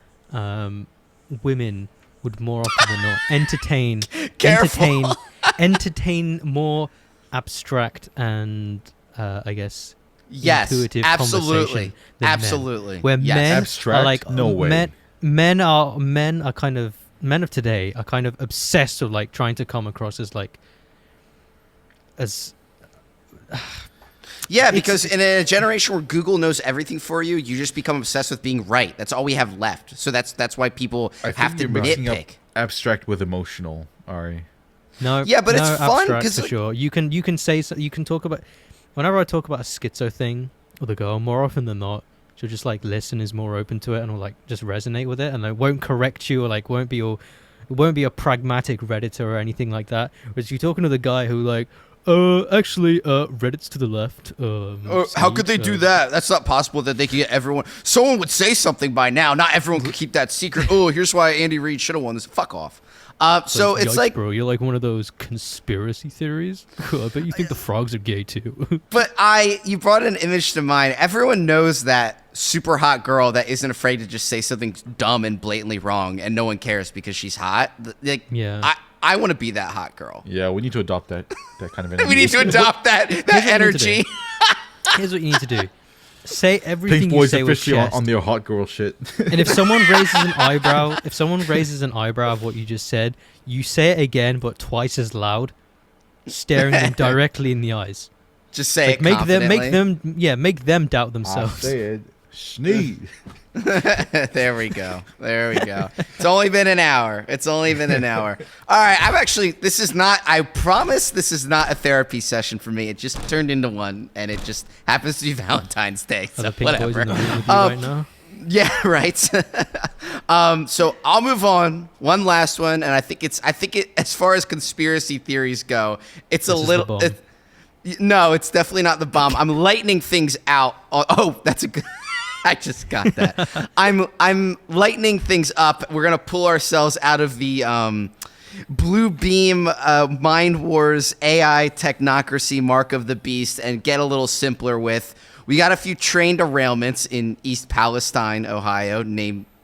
Speaker 1: women would more often than not
Speaker 2: Careful.
Speaker 1: entertain more abstract and I guess
Speaker 2: Yes,
Speaker 1: intuitive
Speaker 2: absolutely,
Speaker 1: conversation than
Speaker 2: absolutely.
Speaker 1: men. Where
Speaker 2: Yes.
Speaker 1: men
Speaker 3: Abstract?
Speaker 1: are like
Speaker 3: No way.
Speaker 1: Men are kind of men of today are kind of obsessed with like trying to come across as like as
Speaker 2: Yeah, because in a generation where Google knows everything for you, you just become obsessed with being right. That's all we have left. So that's why people
Speaker 3: I think
Speaker 2: have to
Speaker 3: you're mixing up
Speaker 2: nitpick.
Speaker 3: abstract with emotional, Ari.
Speaker 1: no.
Speaker 2: Yeah, but
Speaker 1: no,
Speaker 2: it's fun
Speaker 1: abstract
Speaker 2: 'cause,
Speaker 1: for
Speaker 2: like-
Speaker 1: sure. You can say you can talk about. Whenever I talk about a schizo thing with a girl, more often than not, she'll just like listen, is more open to it, and will like just resonate with it, and like won't correct you or like won't be a pragmatic redditor or anything like that. Whereas you're talking to the guy who like, actually, Reddit's to the left.
Speaker 2: How could they do that? That's not possible that they could get everyone. Someone would say something by now. Not everyone could keep that secret. Oh, here's why Andy Reid should have won this. Fuck off. So it's
Speaker 1: yikes,
Speaker 2: like,
Speaker 1: bro, you're like one of those conspiracy theories. I bet you think the frogs are gay too.
Speaker 2: but you brought an image to mind. Everyone knows that super hot girl that isn't afraid to just say something dumb and blatantly wrong, and no one cares because she's hot. Like,
Speaker 1: Yeah.
Speaker 2: I want to be that hot girl.
Speaker 3: Yeah, we need to adopt that kind of energy.
Speaker 2: We need to adopt that
Speaker 1: Here's what you need to
Speaker 2: energy.
Speaker 1: do. Here's what you need to do. Say everything
Speaker 3: Pink
Speaker 1: you
Speaker 3: Boys
Speaker 1: say with
Speaker 3: officially
Speaker 1: chest.
Speaker 3: on their hot girl shit.
Speaker 1: And if someone raises an eyebrow, of what you just said, you say it again, but twice as loud, staring them directly in the eyes.
Speaker 2: Just say
Speaker 1: Like
Speaker 2: it
Speaker 1: make
Speaker 2: confidently.
Speaker 1: make them doubt
Speaker 3: I
Speaker 1: themselves.
Speaker 3: said, sneeze.
Speaker 2: There we go. It's only been an hour. All right. I promise this is not a therapy session for me. It just turned into one, and it just happens to be Valentine's Day.
Speaker 1: Are
Speaker 2: So
Speaker 1: the pink boys
Speaker 2: whatever.
Speaker 1: in the room with you right now?
Speaker 2: Yeah, right. So I'll move on. One last one, and I think it as far as conspiracy theories go, it's
Speaker 1: This
Speaker 2: a
Speaker 1: is
Speaker 2: little.
Speaker 1: the bomb.
Speaker 2: No, it's definitely not the bomb. I'm lightening things out. Oh, that's a good. I just got that. I'm lightening things up. We're gonna pull ourselves out of the Blue Beam Mind Wars AI technocracy mark of the beast and get a little simpler with. We got a few train derailments in East Palestine, Ohio.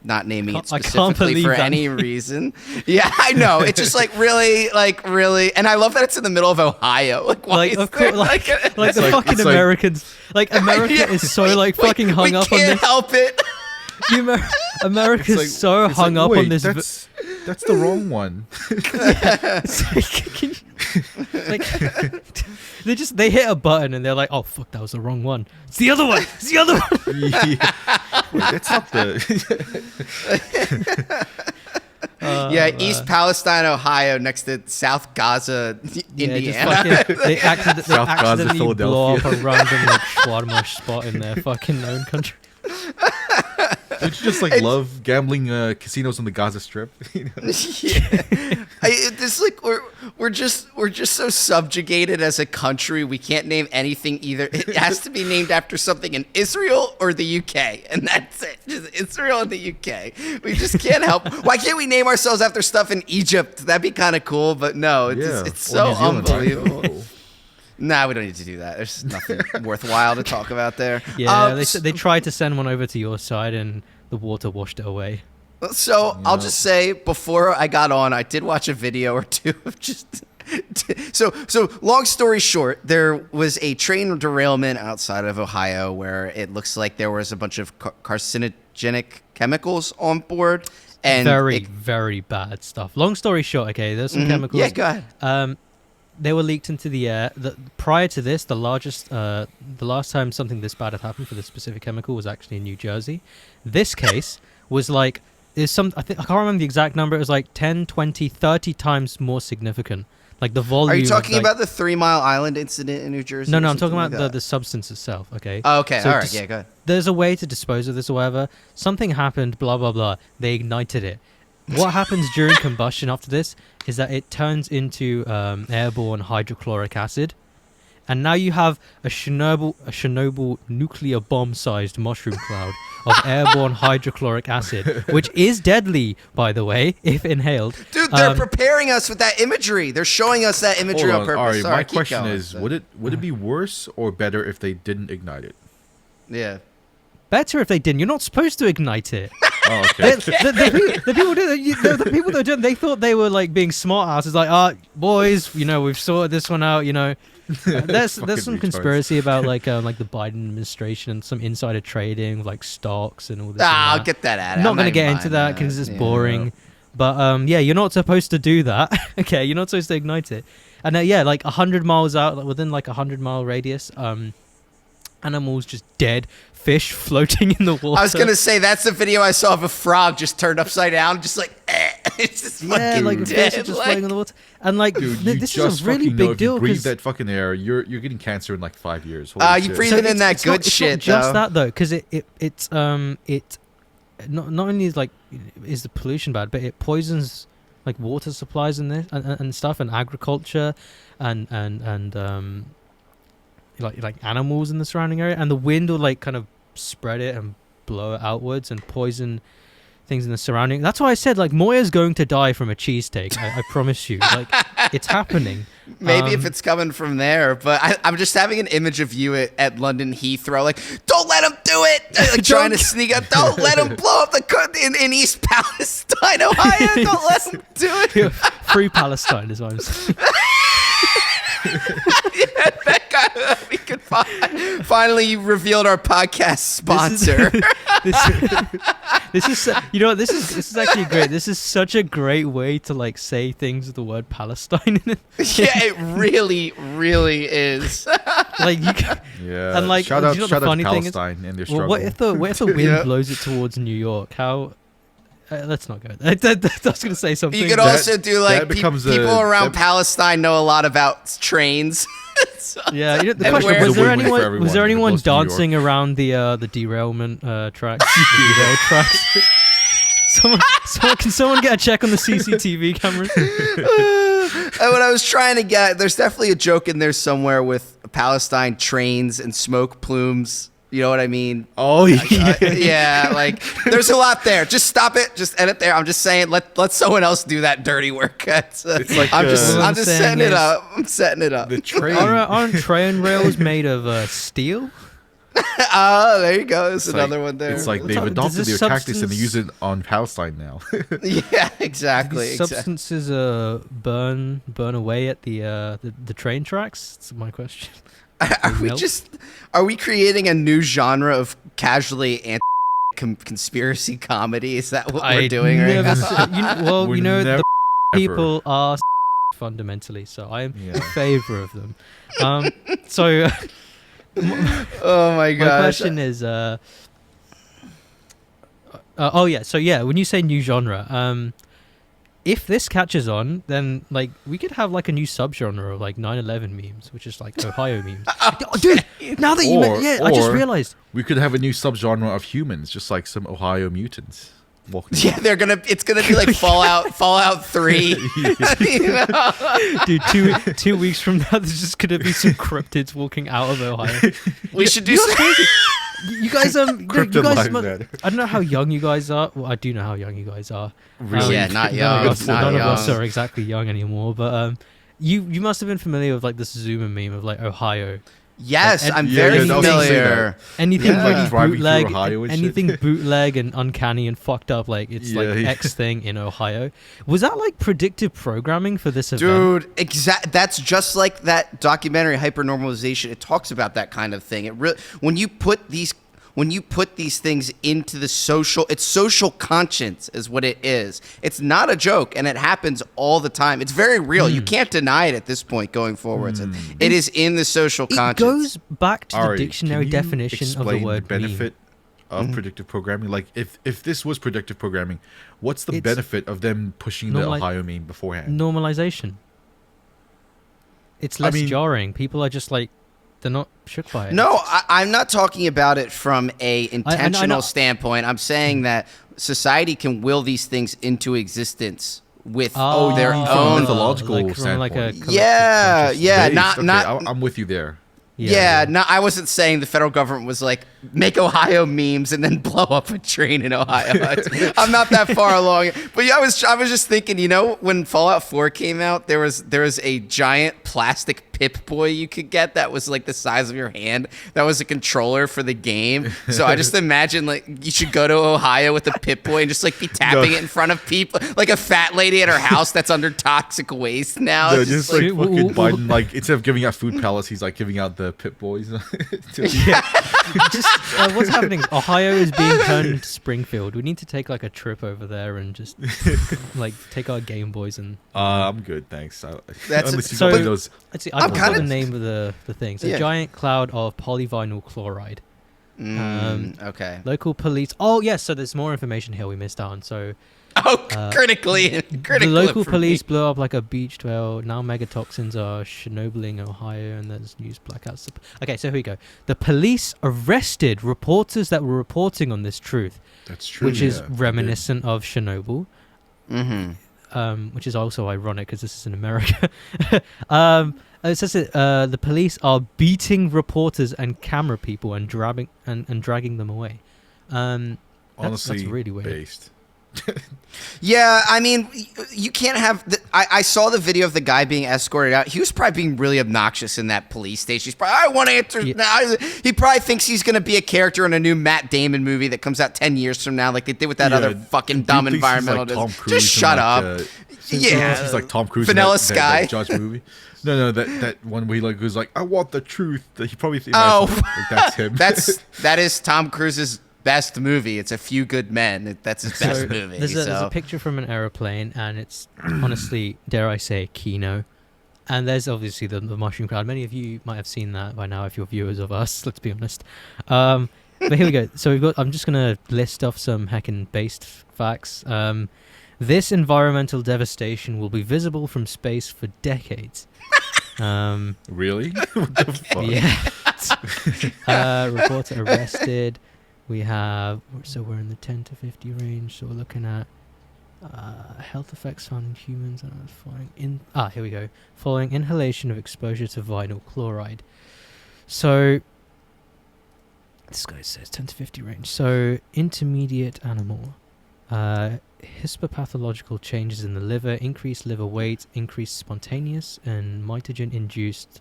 Speaker 2: Not naming it
Speaker 1: I can't
Speaker 2: specifically
Speaker 1: believe
Speaker 2: for
Speaker 1: that.
Speaker 2: any reason. Yeah, I know. It's just really, and I love that it's in the middle of Ohio. Like, why
Speaker 1: Like
Speaker 2: is
Speaker 1: of
Speaker 2: there,
Speaker 1: course, like the
Speaker 3: like-
Speaker 1: fucking
Speaker 3: it's like-
Speaker 1: Americans. Like America
Speaker 2: Yeah,
Speaker 1: is so like fucking hung up on
Speaker 2: We can't
Speaker 1: this.
Speaker 2: help it.
Speaker 1: America's
Speaker 3: It's
Speaker 1: so
Speaker 3: it's
Speaker 1: hung up
Speaker 3: wait,
Speaker 1: on this.
Speaker 3: That's the wrong one.
Speaker 1: It's like, can you- like, they hit a button and they're like, oh fuck, that was the wrong one. It's the other one.
Speaker 3: Yeah. Wait, that's not the.
Speaker 2: Yeah, East Palestine, Ohio, next to South Gaza, Indiana.
Speaker 1: They
Speaker 3: South Gaza,
Speaker 1: accidentally blow up a
Speaker 3: Philadelphia.
Speaker 1: random like shawarma spot in their fucking own country.
Speaker 3: Don't you just like love gambling casinos on the Gaza Strip? You know?
Speaker 2: Yeah. This like we're just so subjugated as a country. We can't name anything either. It has to be named after something in Israel or the UK, and that's it. Just Israel and the UK. We just can't help. Why can't we name ourselves after stuff in Egypt? That'd be kind of cool, but no, it's
Speaker 3: Or
Speaker 2: so
Speaker 3: New Zealand, right?
Speaker 2: unbelievable. Nah, we don't need to do that. There's nothing worthwhile to talk about there.
Speaker 1: Yeah, they tried to send one over to your side and the water washed it away.
Speaker 2: So I'll just say, before I got on, I did watch a video or two of just. So long story short, there was a train derailment outside of Ohio where it looks like there was a bunch of carcinogenic chemicals on board, and
Speaker 1: Very bad stuff. Long story short, okay, there's some chemicals.
Speaker 2: Yeah, go ahead.
Speaker 1: they were leaked into the air. Prior to this, the last time something this bad had happened for this specific chemical was actually in New Jersey. This case was like, I can't remember the exact number. It was like 10, 20, 30 times more significant. Like the volume.
Speaker 2: Are you talking about the 3 Mile Island incident in New Jersey?
Speaker 1: No, I'm talking about the substance itself. Okay.
Speaker 2: Oh, okay.
Speaker 1: So
Speaker 2: all right. Yeah, go ahead.
Speaker 1: There's a way to dispose of this or whatever. Something happened, blah, blah, blah. They ignited it. What happens during combustion after this is that it turns into airborne hydrochloric acid. And now you have a Chernobyl nuclear bomb-sized mushroom cloud of airborne hydrochloric acid, which is deadly, by the way, if inhaled.
Speaker 2: Dude, they're preparing us with that imagery. They're showing us that imagery on purpose.
Speaker 3: Ari,
Speaker 2: Sorry,
Speaker 3: my
Speaker 2: keep
Speaker 3: question
Speaker 2: going.
Speaker 3: is, would it be worse or better if they didn't ignite it?
Speaker 2: Yeah.
Speaker 1: Better if they didn't. You're not supposed to ignite it.
Speaker 3: Oh, okay.
Speaker 1: The people that were doing, they thought they were like being smart asses. Like, boys, we've sorted this one out. There's some
Speaker 3: retards.
Speaker 1: conspiracy about like the Biden administration and some insider trading, like stocks and all this.
Speaker 2: I'll get that out.
Speaker 1: I'm not going to get into that because it's boring. But you're not supposed to do that. Okay, you're not supposed to ignite it. And like 100 miles out, like, within like 100-mile radius, animals just dead. Fish floating in the water.
Speaker 2: I was gonna say that's the video I saw of a frog just turned upside down, just like it's just fucking
Speaker 1: like
Speaker 2: dead.
Speaker 1: fish are just floating in the water. And like,
Speaker 3: Dude,
Speaker 1: this is a really big deal.
Speaker 3: If you breathe
Speaker 1: because
Speaker 3: that fucking air, you're getting cancer in like 5 years. Holy
Speaker 2: you
Speaker 3: shit.
Speaker 2: breathe in that good
Speaker 1: it's
Speaker 2: shit.
Speaker 1: not just
Speaker 2: though.
Speaker 1: that though, because it's not only is like is the pollution bad, but it poisons like water supplies and this and stuff and agriculture and like animals in the surrounding area, and the wind will like kind of spread it and blow it outwards and poison things in the surrounding. That's why I said like Moya's going to die from a cheesesteak. I promise you. Like it's happening.
Speaker 2: Maybe if it's coming from there, but I'm just having an image of you at London Heathrow, like, don't let him do it! Like, trying to sneak up, don't let him blow up in East Palestine, Ohio, don't let him do it!
Speaker 1: Free Palestine is what I'm saying.
Speaker 2: Yeah, that guy, we could finally revealed our podcast sponsor.
Speaker 1: This is actually great. This is such a great way to like say things with the word Palestine in it.
Speaker 2: Yeah, it really, really is.
Speaker 1: Like you can,
Speaker 3: Yeah.
Speaker 1: and like
Speaker 3: shout
Speaker 1: do
Speaker 3: out,
Speaker 1: you know
Speaker 3: shout
Speaker 1: the
Speaker 3: out
Speaker 1: funny
Speaker 3: to
Speaker 1: thing is,
Speaker 3: Palestine and their
Speaker 1: well,
Speaker 3: struggle.
Speaker 1: what if the wind
Speaker 2: Yeah.
Speaker 1: blows it towards New York? How? Let's not go there. I was going to say something.
Speaker 2: You could also do like
Speaker 3: that becomes a-
Speaker 2: people around
Speaker 3: that-
Speaker 2: Palestine know a lot about trains. So-
Speaker 1: Yeah, the
Speaker 2: And
Speaker 1: question
Speaker 2: where-
Speaker 1: was there
Speaker 3: It's a win-win for
Speaker 1: anyone was there
Speaker 3: everyone
Speaker 1: anyone
Speaker 3: if it goes to New York.
Speaker 1: dancing around the derailment tracks? The derail tracks. Can someone get a check on the CCTV cameras?
Speaker 2: What I was trying to get, there's definitely a joke in there somewhere with Palestine trains and smoke plumes. You know what I mean?
Speaker 3: Oh yeah.
Speaker 2: Yeah, like there's a lot there. Just stop it. Just edit there. I'm just saying, let someone else do that dirty work.
Speaker 3: It's like
Speaker 2: I'm
Speaker 3: what
Speaker 2: just
Speaker 1: I'm
Speaker 2: setting
Speaker 1: saying
Speaker 2: it
Speaker 1: is-
Speaker 2: up. I'm setting it up.
Speaker 3: The train.
Speaker 1: Aren't train rails made of steel?
Speaker 2: Oh, there you go. There's
Speaker 3: It's
Speaker 2: another
Speaker 3: like-
Speaker 2: one there.
Speaker 3: It's like they've
Speaker 1: Does
Speaker 3: adopted
Speaker 1: this
Speaker 3: their tactics and they
Speaker 1: substance-
Speaker 3: use it on Palestine now.
Speaker 2: Yeah, exactly.
Speaker 1: These
Speaker 2: exactly.
Speaker 1: substances burn away at the train tracks? That's my question.
Speaker 2: Are we creating a new genre of casually conspiracy comedy? Is that what we're doing right now?
Speaker 3: We're
Speaker 1: the
Speaker 3: never,
Speaker 1: people are fundamentally, so I am in
Speaker 3: Yeah.
Speaker 1: favor of them. So
Speaker 2: Oh my
Speaker 1: my
Speaker 2: gosh.
Speaker 1: question is, when you say new genre, if this catches on, then like we could have like a new subgenre of like 9/11 memes, which is like Ohio memes. Dude, now that I just
Speaker 3: Or-
Speaker 1: realized.
Speaker 3: we could have a new subgenre of humans, just like some Ohio mutants. Walking
Speaker 2: Yeah, it's gonna be like Fallout 3. You know?
Speaker 1: Dude, 2 weeks from now, there's just gonna be some cryptids walking out of Ohio.
Speaker 2: We should do
Speaker 1: You know
Speaker 2: some-
Speaker 1: what's crazy? You guys,
Speaker 3: Cryptid lives matter.
Speaker 1: I don't know how young you guys are. Well, I do know how young you guys are.
Speaker 3: Really?
Speaker 2: Yeah, not
Speaker 1: None
Speaker 2: young.
Speaker 1: of us,
Speaker 2: Not
Speaker 1: none of us
Speaker 2: young.
Speaker 1: are exactly young anymore. But you must have been familiar with like this Zoomer meme of like Ohio.
Speaker 2: Yes,
Speaker 1: And-
Speaker 2: I'm
Speaker 1: Yeah,
Speaker 2: very
Speaker 1: yeah, no, I was gonna
Speaker 3: say
Speaker 2: familiar.
Speaker 1: Anything
Speaker 2: Yeah.
Speaker 1: really
Speaker 3: Driving through
Speaker 1: bootleg,
Speaker 3: Ohio and shit.
Speaker 1: anything bootleg and uncanny and fucked up, like it's
Speaker 3: Yeah,
Speaker 1: like
Speaker 3: yeah.
Speaker 1: X thing in Ohio. Was that like predictive programming for this event?
Speaker 2: Dude, that's just like that documentary Hypernormalization. It talks about that kind of thing. When you put when you put these things into the it's social conscience is what it is. It's not a joke, and it happens all the time. It's very real. You can't deny it at this point going forwards. It is in the social conscience.
Speaker 1: It goes back to
Speaker 3: Ari,
Speaker 1: the dictionary
Speaker 3: can you
Speaker 1: definition of the
Speaker 3: explain
Speaker 1: word
Speaker 3: benefit of predictive programming? Like, if this was predictive programming, what's the benefit of them pushing the Ohio meme beforehand?
Speaker 1: Normalization. It's less jarring. People are just like, they're not shook by it.
Speaker 2: No, I'm not talking about it from a intentional standpoint. I'm saying that society can will these things into existence with their own
Speaker 3: mythological standpoint. I'm with you there.
Speaker 2: No, I wasn't saying the federal government was like, make Ohio memes and then blow up a train in Ohio. I'm not that far along. But yeah, I was just thinking, when Fallout 4 came out, there was a giant plastic Pip-Boy you could get that was like the size of your hand. That was a controller for the game. So I just imagine like you should go to Ohio with a Pip-Boy and just like be tapping it in front of people, like a fat lady at her house that's under toxic waste now.
Speaker 3: No, just like fucking Biden, like instead of giving out food pellets, he's like giving out the Pip-Boys.
Speaker 1: What's happening? Ohio is being turned into Springfield. We need to take like a trip over there and just like take our Game Boys and.
Speaker 3: I'm good, thanks.
Speaker 1: I forgot the name of the thing. It's a giant cloud of polyvinyl chloride.
Speaker 2: Okay.
Speaker 1: Local police. Oh yes, so there's more information here we missed out on. So.
Speaker 2: Critically.
Speaker 1: The local police blew up like a beach trail. Now megatoxins are Chernobyling Ohio, and there's news blackouts. Okay, so here we go. The police arrested reporters that were reporting on this truth.
Speaker 3: That's true.
Speaker 1: Which is reminiscent of Chernobyl. Which is also ironic because this is in America. It says that the police are beating reporters and camera people and dragging them away.
Speaker 3: Honestly,
Speaker 1: that's really weird.
Speaker 3: Based.
Speaker 2: Yeah, I mean, you can't have. I saw the video of the guy being escorted out. He was probably being really obnoxious in that police station. He's probably, I want to answer now. He probably thinks he's going to be a character in a new Matt Damon movie that comes out 10 years from now, like they did with that other fucking dumb environmental.
Speaker 3: Like
Speaker 2: just shut up.
Speaker 3: He's like Tom Cruise.
Speaker 2: Vanilla
Speaker 3: in
Speaker 2: Sky.
Speaker 3: That Judge movie. No, that one where he like was like, I want the truth. He probably thinks that's him.
Speaker 2: that is Tom Cruise's best movie. It's A Few Good Men. That's his best movie.
Speaker 1: There's a picture from an aeroplane, and it's honestly, dare I say, Kino. And there's obviously the mushroom cloud. Many of you might have seen that by now if you're viewers of us, let's be honest. But here we go. So I'm just going to list off some heckin' based facts. This environmental devastation will be visible from space for decades.
Speaker 3: Really? What the fuck?
Speaker 1: Yeah. Reporter arrested. We have, so we're in the 10 to 50 range, so we're looking at health effects found in humans. Here we go. Following inhalation of exposure to vinyl chloride. So, this guy says 10 to 50 range. So, intermediate animal. Histopathological changes in the liver, increased liver weight, increased spontaneous and mitogen-induced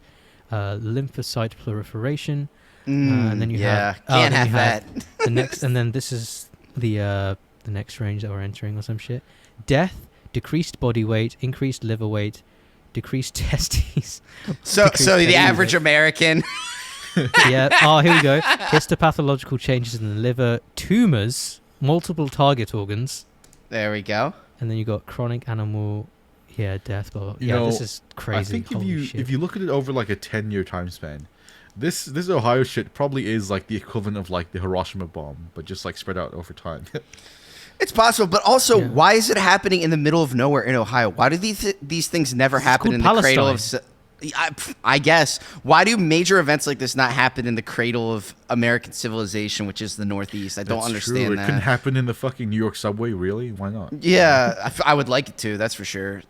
Speaker 1: lymphocyte proliferation. And then you have
Speaker 2: that.
Speaker 1: The next, and then this is the next range that we're entering or some shit. Death, decreased body weight, increased liver weight, decreased testes.
Speaker 2: So the average American.
Speaker 1: Yeah. Oh, here we go. Histopathological changes in the liver, tumors, multiple target organs.
Speaker 2: There we go.
Speaker 1: And then you got chronic animal. Death. Blah, blah. Yeah, this is crazy.
Speaker 3: I think if you look at it over like a 10-year time span. This Ohio shit probably is like the equivalent of like the Hiroshima bomb, but just like spread out over time.
Speaker 2: It's possible, but also, why is it happening in the middle of nowhere in Ohio? Why do these things never happen in the cradle of? I guess. Why do major events like this not happen in the cradle of American civilization, which is the Northeast? I don't understand that.
Speaker 3: It couldn't happen in the fucking New York subway, really? Why not?
Speaker 2: Yeah, I would like it to. That's for sure.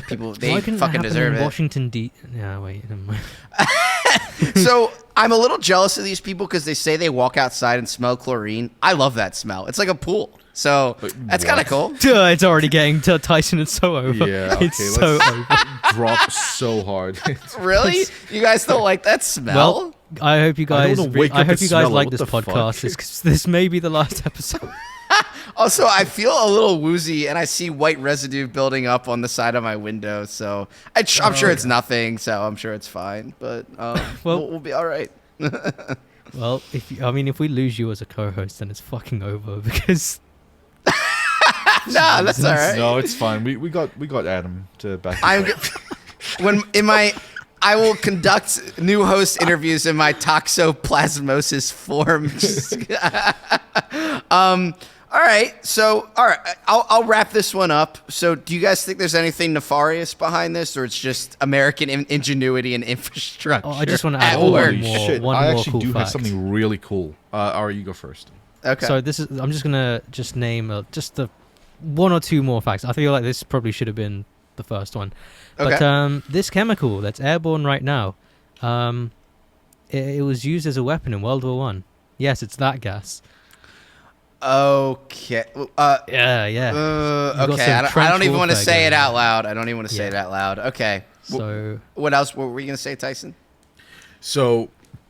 Speaker 2: People, they fucking deserve it.
Speaker 1: Washington D. Yeah, wait. Never mind.
Speaker 2: So I'm a little jealous of these people because they say they walk outside and smell chlorine. I love that smell. It's like a pool. So that's kind of cool.
Speaker 1: It's already getting to Tyson. It's so over.
Speaker 3: Yeah, okay,
Speaker 1: it's so over.
Speaker 3: Drop so hard.
Speaker 2: Really? You guys don't like that smell?
Speaker 1: Well, I hope you guys. I hope you guys like this
Speaker 3: podcast.
Speaker 1: This may be the last episode.
Speaker 2: Also, I feel a little woozy, and I see white residue building up on the side of my window. So I'm sure it's nothing. So I'm sure it's fine. But we'll be all right.
Speaker 1: Well, if we lose you as a co-host, then it's fucking over because
Speaker 2: Nah, that's all right.
Speaker 3: No, it's fine. We got Adam to back.
Speaker 2: I'm
Speaker 3: It up.
Speaker 2: I will conduct new host interviews in my toxoplasmosis form. All right. So, all right, I'll wrap this one up. So, do you guys think there's anything nefarious behind this, or it's just American ingenuity and infrastructure?
Speaker 1: I just want to add
Speaker 2: at
Speaker 1: one
Speaker 2: work?
Speaker 1: more.
Speaker 3: Shit,
Speaker 1: One
Speaker 3: I
Speaker 1: more
Speaker 3: actually
Speaker 1: cool
Speaker 3: do have
Speaker 1: fact.
Speaker 3: something really cool. Ari, you go first.
Speaker 2: Okay.
Speaker 1: So I'm just gonna name just the one or two more facts. I feel like this probably should have been the first one.
Speaker 2: Okay.
Speaker 1: But this chemical that's airborne right now, it was used as a weapon in World War One. Yes, it's that gas.
Speaker 2: Okay.
Speaker 1: Yeah. got
Speaker 2: Okay.
Speaker 1: some
Speaker 2: I
Speaker 1: trench
Speaker 2: don't even want to
Speaker 1: warfare
Speaker 2: say it
Speaker 1: going
Speaker 2: out
Speaker 1: on.
Speaker 2: loud. I don't even want to say
Speaker 1: Yeah.
Speaker 2: it out loud. Okay.
Speaker 1: So
Speaker 2: What else? What were you gonna say, Tyson?
Speaker 3: So,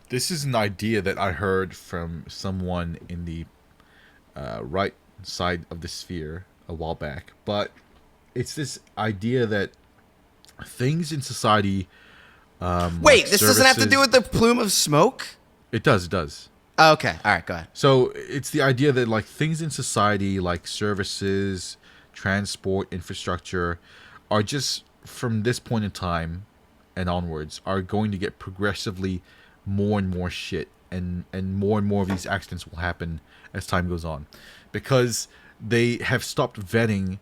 Speaker 3: this is an idea that I heard from someone in the right side of the sphere a while back, but it's this idea that things in society.
Speaker 2: Wait,
Speaker 3: like
Speaker 2: this doesn't have to
Speaker 3: services-
Speaker 2: do with the plume of smoke?
Speaker 3: It does. It does.
Speaker 2: Oh, okay. All right. Go ahead.
Speaker 3: So it's the idea that like things in society, like services, transport, infrastructure, are just from this point in time and onwards are going to get progressively more and more shit, and more of these accidents will happen as time goes on, because they have stopped vetting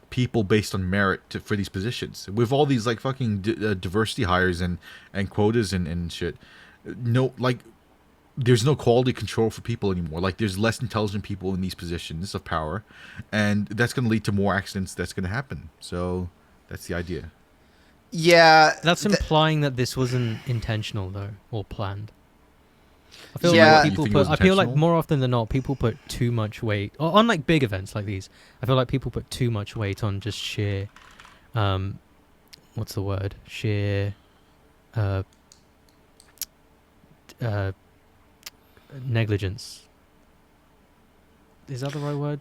Speaker 3: people based on merit for these positions. With all these like fucking diversity hires and quotas and shit, no, like there's no quality control for people anymore. Like there's less intelligent people in these positions of power, and that's going to lead to more accidents. That's going to happen. So that's the idea.
Speaker 2: Yeah.
Speaker 1: that's implying that this wasn't intentional though or planned. I feel
Speaker 2: Yeah.
Speaker 1: like
Speaker 3: You
Speaker 1: people
Speaker 3: think it was
Speaker 1: I feel like
Speaker 3: intentional?
Speaker 1: more often than not, people put too much weight on like big events like these. I feel like people put too much weight on just sheer, what's the word? Sheer, negligence. Is that the right word?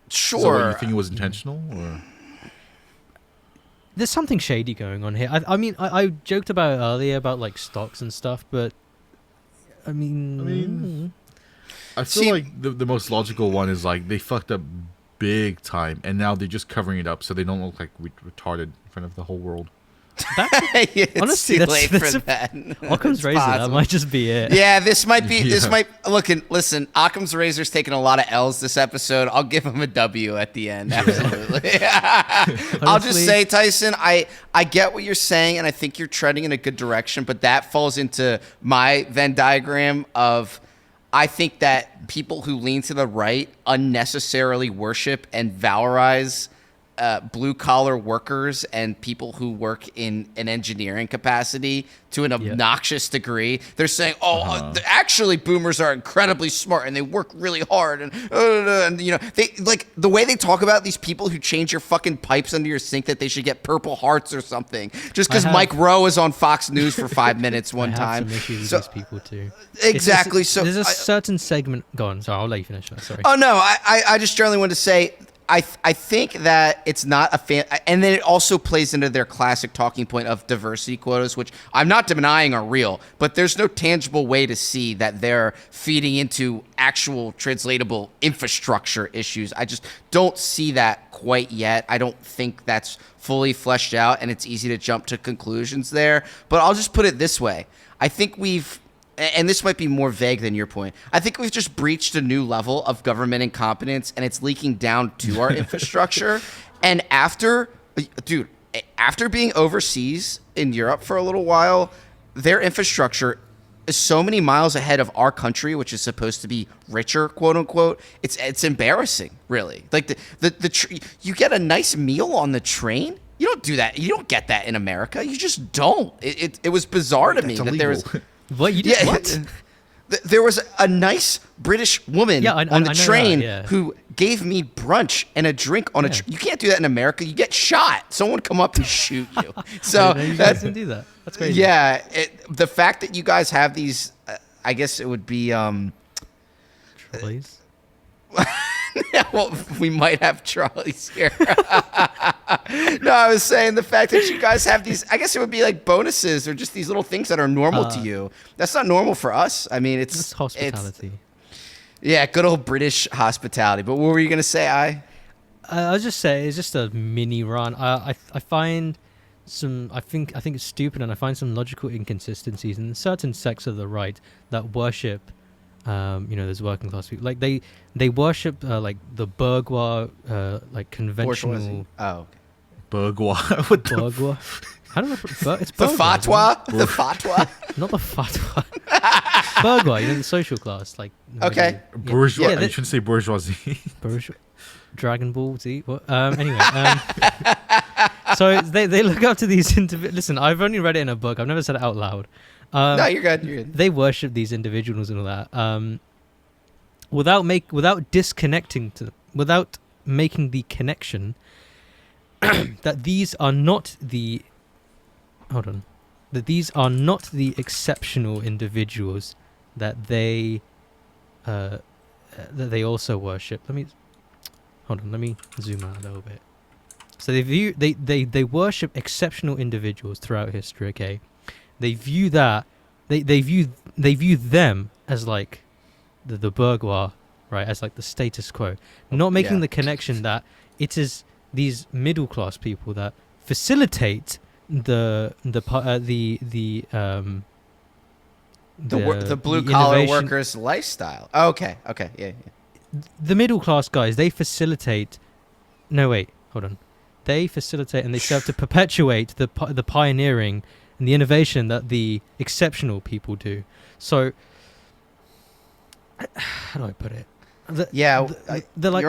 Speaker 2: Sure.
Speaker 3: So what, you think it was intentional, or?
Speaker 1: There's something shady going on here. I mean, I joked about it earlier about like stocks and stuff, but I mean,
Speaker 3: I feel
Speaker 2: See-
Speaker 3: like the most logical one is like they fucked up big time, and now they're just covering it up so they don't look like retarded in front of the whole world.
Speaker 2: It's
Speaker 1: honestly,
Speaker 2: too
Speaker 1: that's-
Speaker 2: late
Speaker 1: that's
Speaker 2: for
Speaker 1: a-
Speaker 2: that.
Speaker 1: Occam's
Speaker 2: It's
Speaker 1: razor. That
Speaker 2: possible.
Speaker 1: might just be it.
Speaker 2: Yeah, this might be. This
Speaker 3: Yeah.
Speaker 2: might. Listen, Occam's razor's taking a lot of L's this episode. I'll give him a W at the end. Absolutely. I'll just
Speaker 1: Honestly-
Speaker 2: say, Tyson, I get what you're saying, and I think you're treading in a good direction. But that falls into my Venn diagram of. I think that people who lean to the right unnecessarily worship and valorize blue collar workers and people who work in an engineering capacity to an obnoxious degree. They're saying, actually boomers are incredibly smart and they work really hard, and you know, they like the way they talk about these people who change your fucking pipes under your sink, that they should get Purple Hearts or something just because
Speaker 1: I have-
Speaker 2: Mike Rowe was on Fox News for 5 minutes one
Speaker 1: I have
Speaker 2: time.
Speaker 1: some issues with
Speaker 2: So-
Speaker 1: these people too.
Speaker 2: Exactly.
Speaker 1: It's-
Speaker 2: So
Speaker 1: there's a
Speaker 2: I-
Speaker 1: certain segment. Go on. Sorry, I'll let you finish. Sorry.
Speaker 2: Oh no, I just generally wanted to say I think that it's not a fan, and then it also plays into their classic talking point of diversity quotas, which I'm not denying are real, but there's no tangible way to see that they're feeding into actual translatable infrastructure issues. I just don't see that quite yet. I don't think that's fully fleshed out, and it's easy to jump to conclusions there. But I'll just put it this way: I think we've. And this might be more vague than your point. I think we've just breached a new level of government incompetence, and it's leaking down to our infrastructure. And after being overseas in Europe for a little while, their infrastructure is so many miles ahead of our country, which is supposed to be richer, quote unquote. It's embarrassing, really. Like you get a nice meal on the train. You don't do that. You don't get that in America. You just don't. It was bizarre to me
Speaker 3: That's
Speaker 2: that there was.
Speaker 3: illegal.
Speaker 1: What you did? What?
Speaker 2: There was a nice British woman
Speaker 1: Yeah,
Speaker 2: on
Speaker 1: I
Speaker 2: the
Speaker 1: know
Speaker 2: train
Speaker 1: that, yeah.
Speaker 2: who gave me brunch and a drink on a
Speaker 1: Yeah.
Speaker 2: You can't do that in America. You get shot. Someone would come up and shoot you. So
Speaker 1: No, you guys
Speaker 2: that's,
Speaker 1: didn't do that. That's crazy.
Speaker 2: yeah, the fact that you guys have these, I guess it would be,
Speaker 1: Please.
Speaker 2: Well, we might have Charlie's here. No, I was saying the fact that you guys have these, I guess it would be like bonuses or just these little things that are normal to you. That's not normal for us. I mean, it's
Speaker 1: hospitality.
Speaker 2: Yeah, good old British hospitality. But what were you going to say,
Speaker 1: I was just saying, it's just a mini run. I find some, I think it's stupid, and I find some logical inconsistencies in certain sects of the right that worship, there's working class people. Like they worship like the bourgeois, like conventional.
Speaker 2: Oh, okay.
Speaker 3: Bourgeois. What the
Speaker 1: bourgeois? How do I? It's
Speaker 2: the
Speaker 1: bourgeois,
Speaker 2: fatwa. The fatwa.
Speaker 1: Not the fatwa. Bourgeois, the social class, like.
Speaker 2: Okay.
Speaker 3: Bourgeois. You shouldn't say bourgeoisie.
Speaker 1: Bourgeois. Dragon Ball Z. What? Anyway. So they look up to these individuals. Listen, I've only read it in a book. I've never said it out loud.
Speaker 2: No, you're good. You're good.
Speaker 1: They worship these individuals and all that. Without disconnecting to, without making the connection that these are not the. Hold on. That these are not the exceptional individuals that they also worship. Let me zoom out a little bit. So they worship exceptional individuals throughout history. Okay, they view that they view them as like the bourgeois, right? As like the status quo, not making the connection that it is these middle class people that facilitate the
Speaker 2: blue collar workers' lifestyle. Okay, yeah.
Speaker 1: The middle class guys, they facilitate. No, wait, hold on. They facilitate and they serve to perpetuate the pioneering and the innovation that the exceptional people do. So, how do I put it? They're like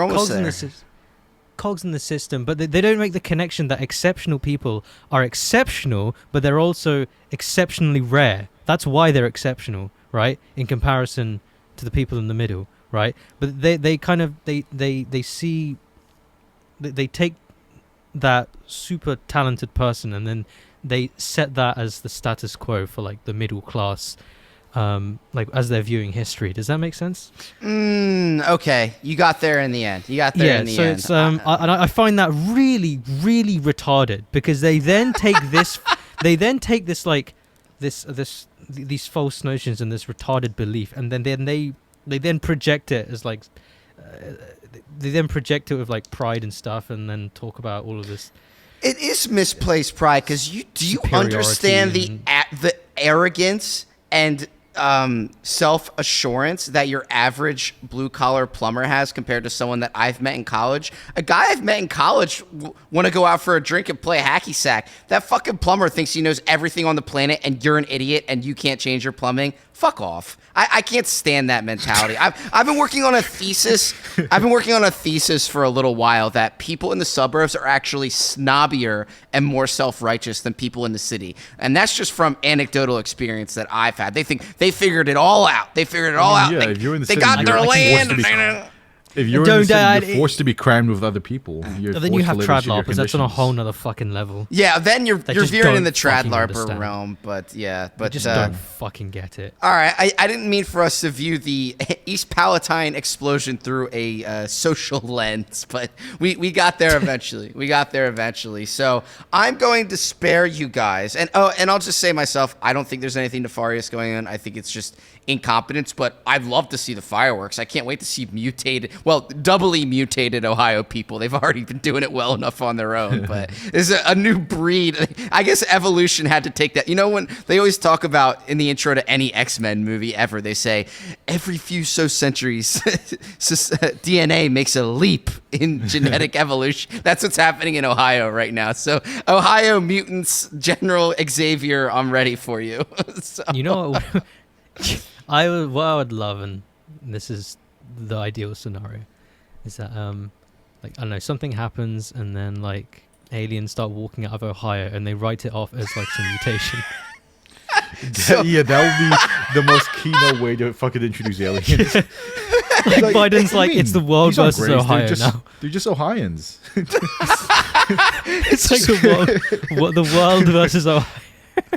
Speaker 1: cogs in the system, but they don't make the connection that exceptional people are exceptional, but they're also exceptionally rare. That's why they're exceptional, right? In comparison to the people in the middle, right? But they take that super talented person and then they set that as the status quo for like the middle class, like as they're viewing history. Does that make sense?
Speaker 2: Okay, you got there in the end.
Speaker 1: It's I find that really, really retarded because they then take this, these false notions and this retarded belief, and then they project it as like. They then project it with like pride and stuff, and then talk about all of this.
Speaker 2: It is misplaced pride because do you understand the arrogance and self-assurance that your average blue-collar plumber has compared to someone that I've met in college? A guy I've met in college want to go out for a drink and play hacky sack. That fucking plumber thinks he knows everything on the planet and you're an idiot and you can't change your plumbing. Fuck off. I can't stand that mentality. I've been working on a thesis. For a little while that people in the suburbs are actually snobbier and more self-righteous than people in the city. And that's just from anecdotal experience that I've had. They think they figured it all out.
Speaker 3: Yeah, if you're in the city,
Speaker 2: got their land.
Speaker 3: If you're in the city, you're forced to be crammed with other people.
Speaker 1: Then you have trad larpers. That's on a whole nother fucking level.
Speaker 2: Yeah, then you're veering in the trad larper realm. But
Speaker 1: just don't fucking get it.
Speaker 2: All right, I didn't mean for us to view the East Palatine explosion through a social lens, but we got there eventually. So I'm going to spare you guys, and I'll just say myself, I don't think there's anything nefarious going on. I think it's just incompetence, but I'd love to see the fireworks. I can't wait to see doubly mutated Ohio people. They've already been doing it well enough on their own, but there's a new breed. I guess evolution had to take that. You know, when they always talk about in the intro to any X-Men movie ever, they say every few centuries DNA makes a leap in genetic evolution. That's what's happening in Ohio right now. So Ohio mutants, General Xavier, I'm ready for you. So.
Speaker 1: You know what I would love, and this is the ideal scenario, is that like I don't know, something happens and then like aliens start walking out of Ohio and they write it off as like some mutation.
Speaker 3: Yeah, that would be the most keynote way to fucking introduce aliens.
Speaker 1: Like Biden's like, it's the world versus Ohio now.
Speaker 3: They're just Ohioans.
Speaker 1: It's like the world versus Ohio.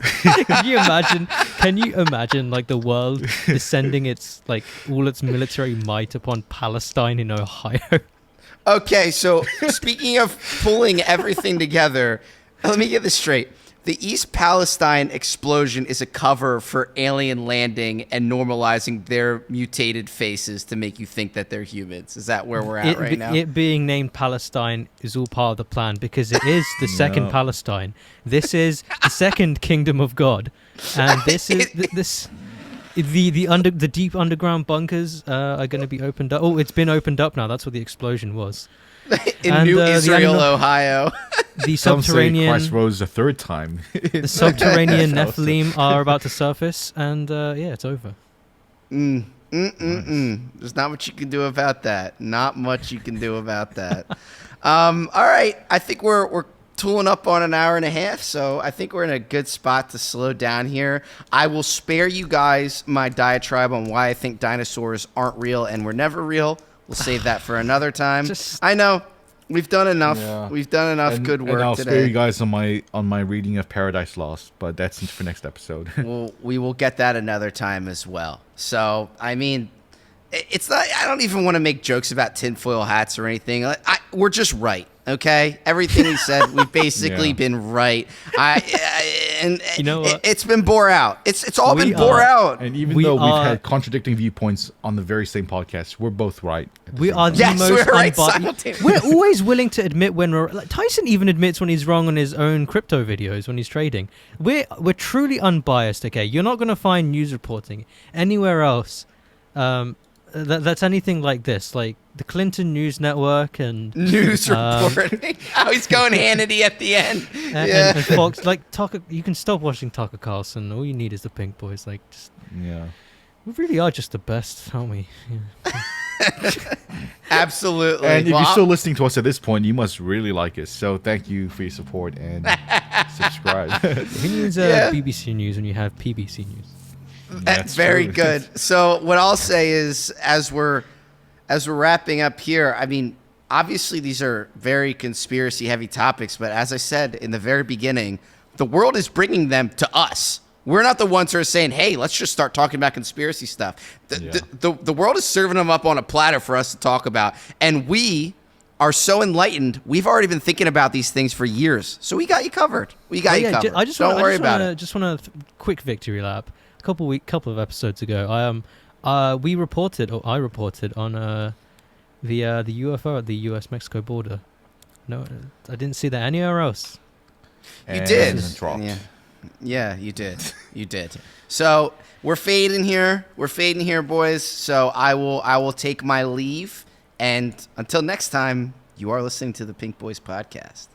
Speaker 1: Can you imagine? Can you imagine like the world descending its like all its military might upon Palestine in Ohio?
Speaker 2: Okay, so speaking of pulling everything together, let me get this straight. The East Palestine explosion is a cover for alien landing and normalizing their mutated faces to make you think that they're humans. Is that where we're at right now?
Speaker 1: It being named Palestine is all part of the plan because it is the second Palestine. This is the second kingdom of God, and this is the deep underground bunkers are going to be opened up. Oh, it's been opened up now. That's what the explosion was.
Speaker 2: In New Israel, Ohio.
Speaker 1: The
Speaker 3: Some
Speaker 1: subterranean
Speaker 3: say Christ rose a third time.
Speaker 1: the subterranean Nephilim are about to surface, and it's over.
Speaker 2: There's not much you can do about that. Not much you can do about that. All right, I think we're tooling up on an hour and a half, so I think we're in a good spot to slow down here. I will spare you guys my diatribe on why I think dinosaurs aren't real and were never real. We'll save that for another time. I know. We've done enough.
Speaker 3: Yeah.
Speaker 2: We've done enough good work
Speaker 3: and I'll
Speaker 2: today.
Speaker 3: spare you guys on my reading of Paradise Lost, but that's for next episode.
Speaker 2: We will get that another time as well. So, I mean, it's not. I don't even want to make jokes about tinfoil hats or anything. We're just right. Okay, everything we said, we've basically been right. And
Speaker 1: you know what?
Speaker 2: It's been bore out. It's all been bore out.
Speaker 3: And even though we've had contradicting viewpoints on the very same podcast, we're both right.
Speaker 1: We are the most unbiased. We're always willing to admit when we're. Like, Tyson even admits when he's wrong on his own crypto videos when he's trading. We're truly unbiased. Okay, you're not going to find news reporting anywhere else. That's anything like this, like the Clinton News Network and
Speaker 2: news reporting. Oh, he's going Hannity at the end.
Speaker 1: And Fox, like Tucker. You can stop watching Tucker Carlson. All you need is the Pink Boys. Like, we really are just the best, aren't we? Yeah.
Speaker 2: Absolutely.
Speaker 3: And if you're still listening to us at this point, you must really like us. So thank you for your support and subscribe.
Speaker 1: Who needs BBC News when you have PBC News?
Speaker 2: That's very
Speaker 3: true.
Speaker 2: good. So what I'll say is, as we're wrapping up here, I mean, obviously these are very conspiracy heavy topics, but as I said in the very beginning, the world is bringing them to us. We're not the ones who are saying, hey, let's just start talking about conspiracy stuff. The world is serving them up on a platter for us to talk about. And we are so enlightened. We've already been thinking about these things for years. So we got you covered. Don't worry about it.
Speaker 1: Just want a quick victory lap. Couple of episodes ago, I reported on the UFO at the U.S.-Mexico border. No, I didn't see that anywhere else.
Speaker 2: You did. Yeah, you did. You did. So we're fading here. Boys. So I will take my leave. And until next time, you are listening to the Pink Boys podcast.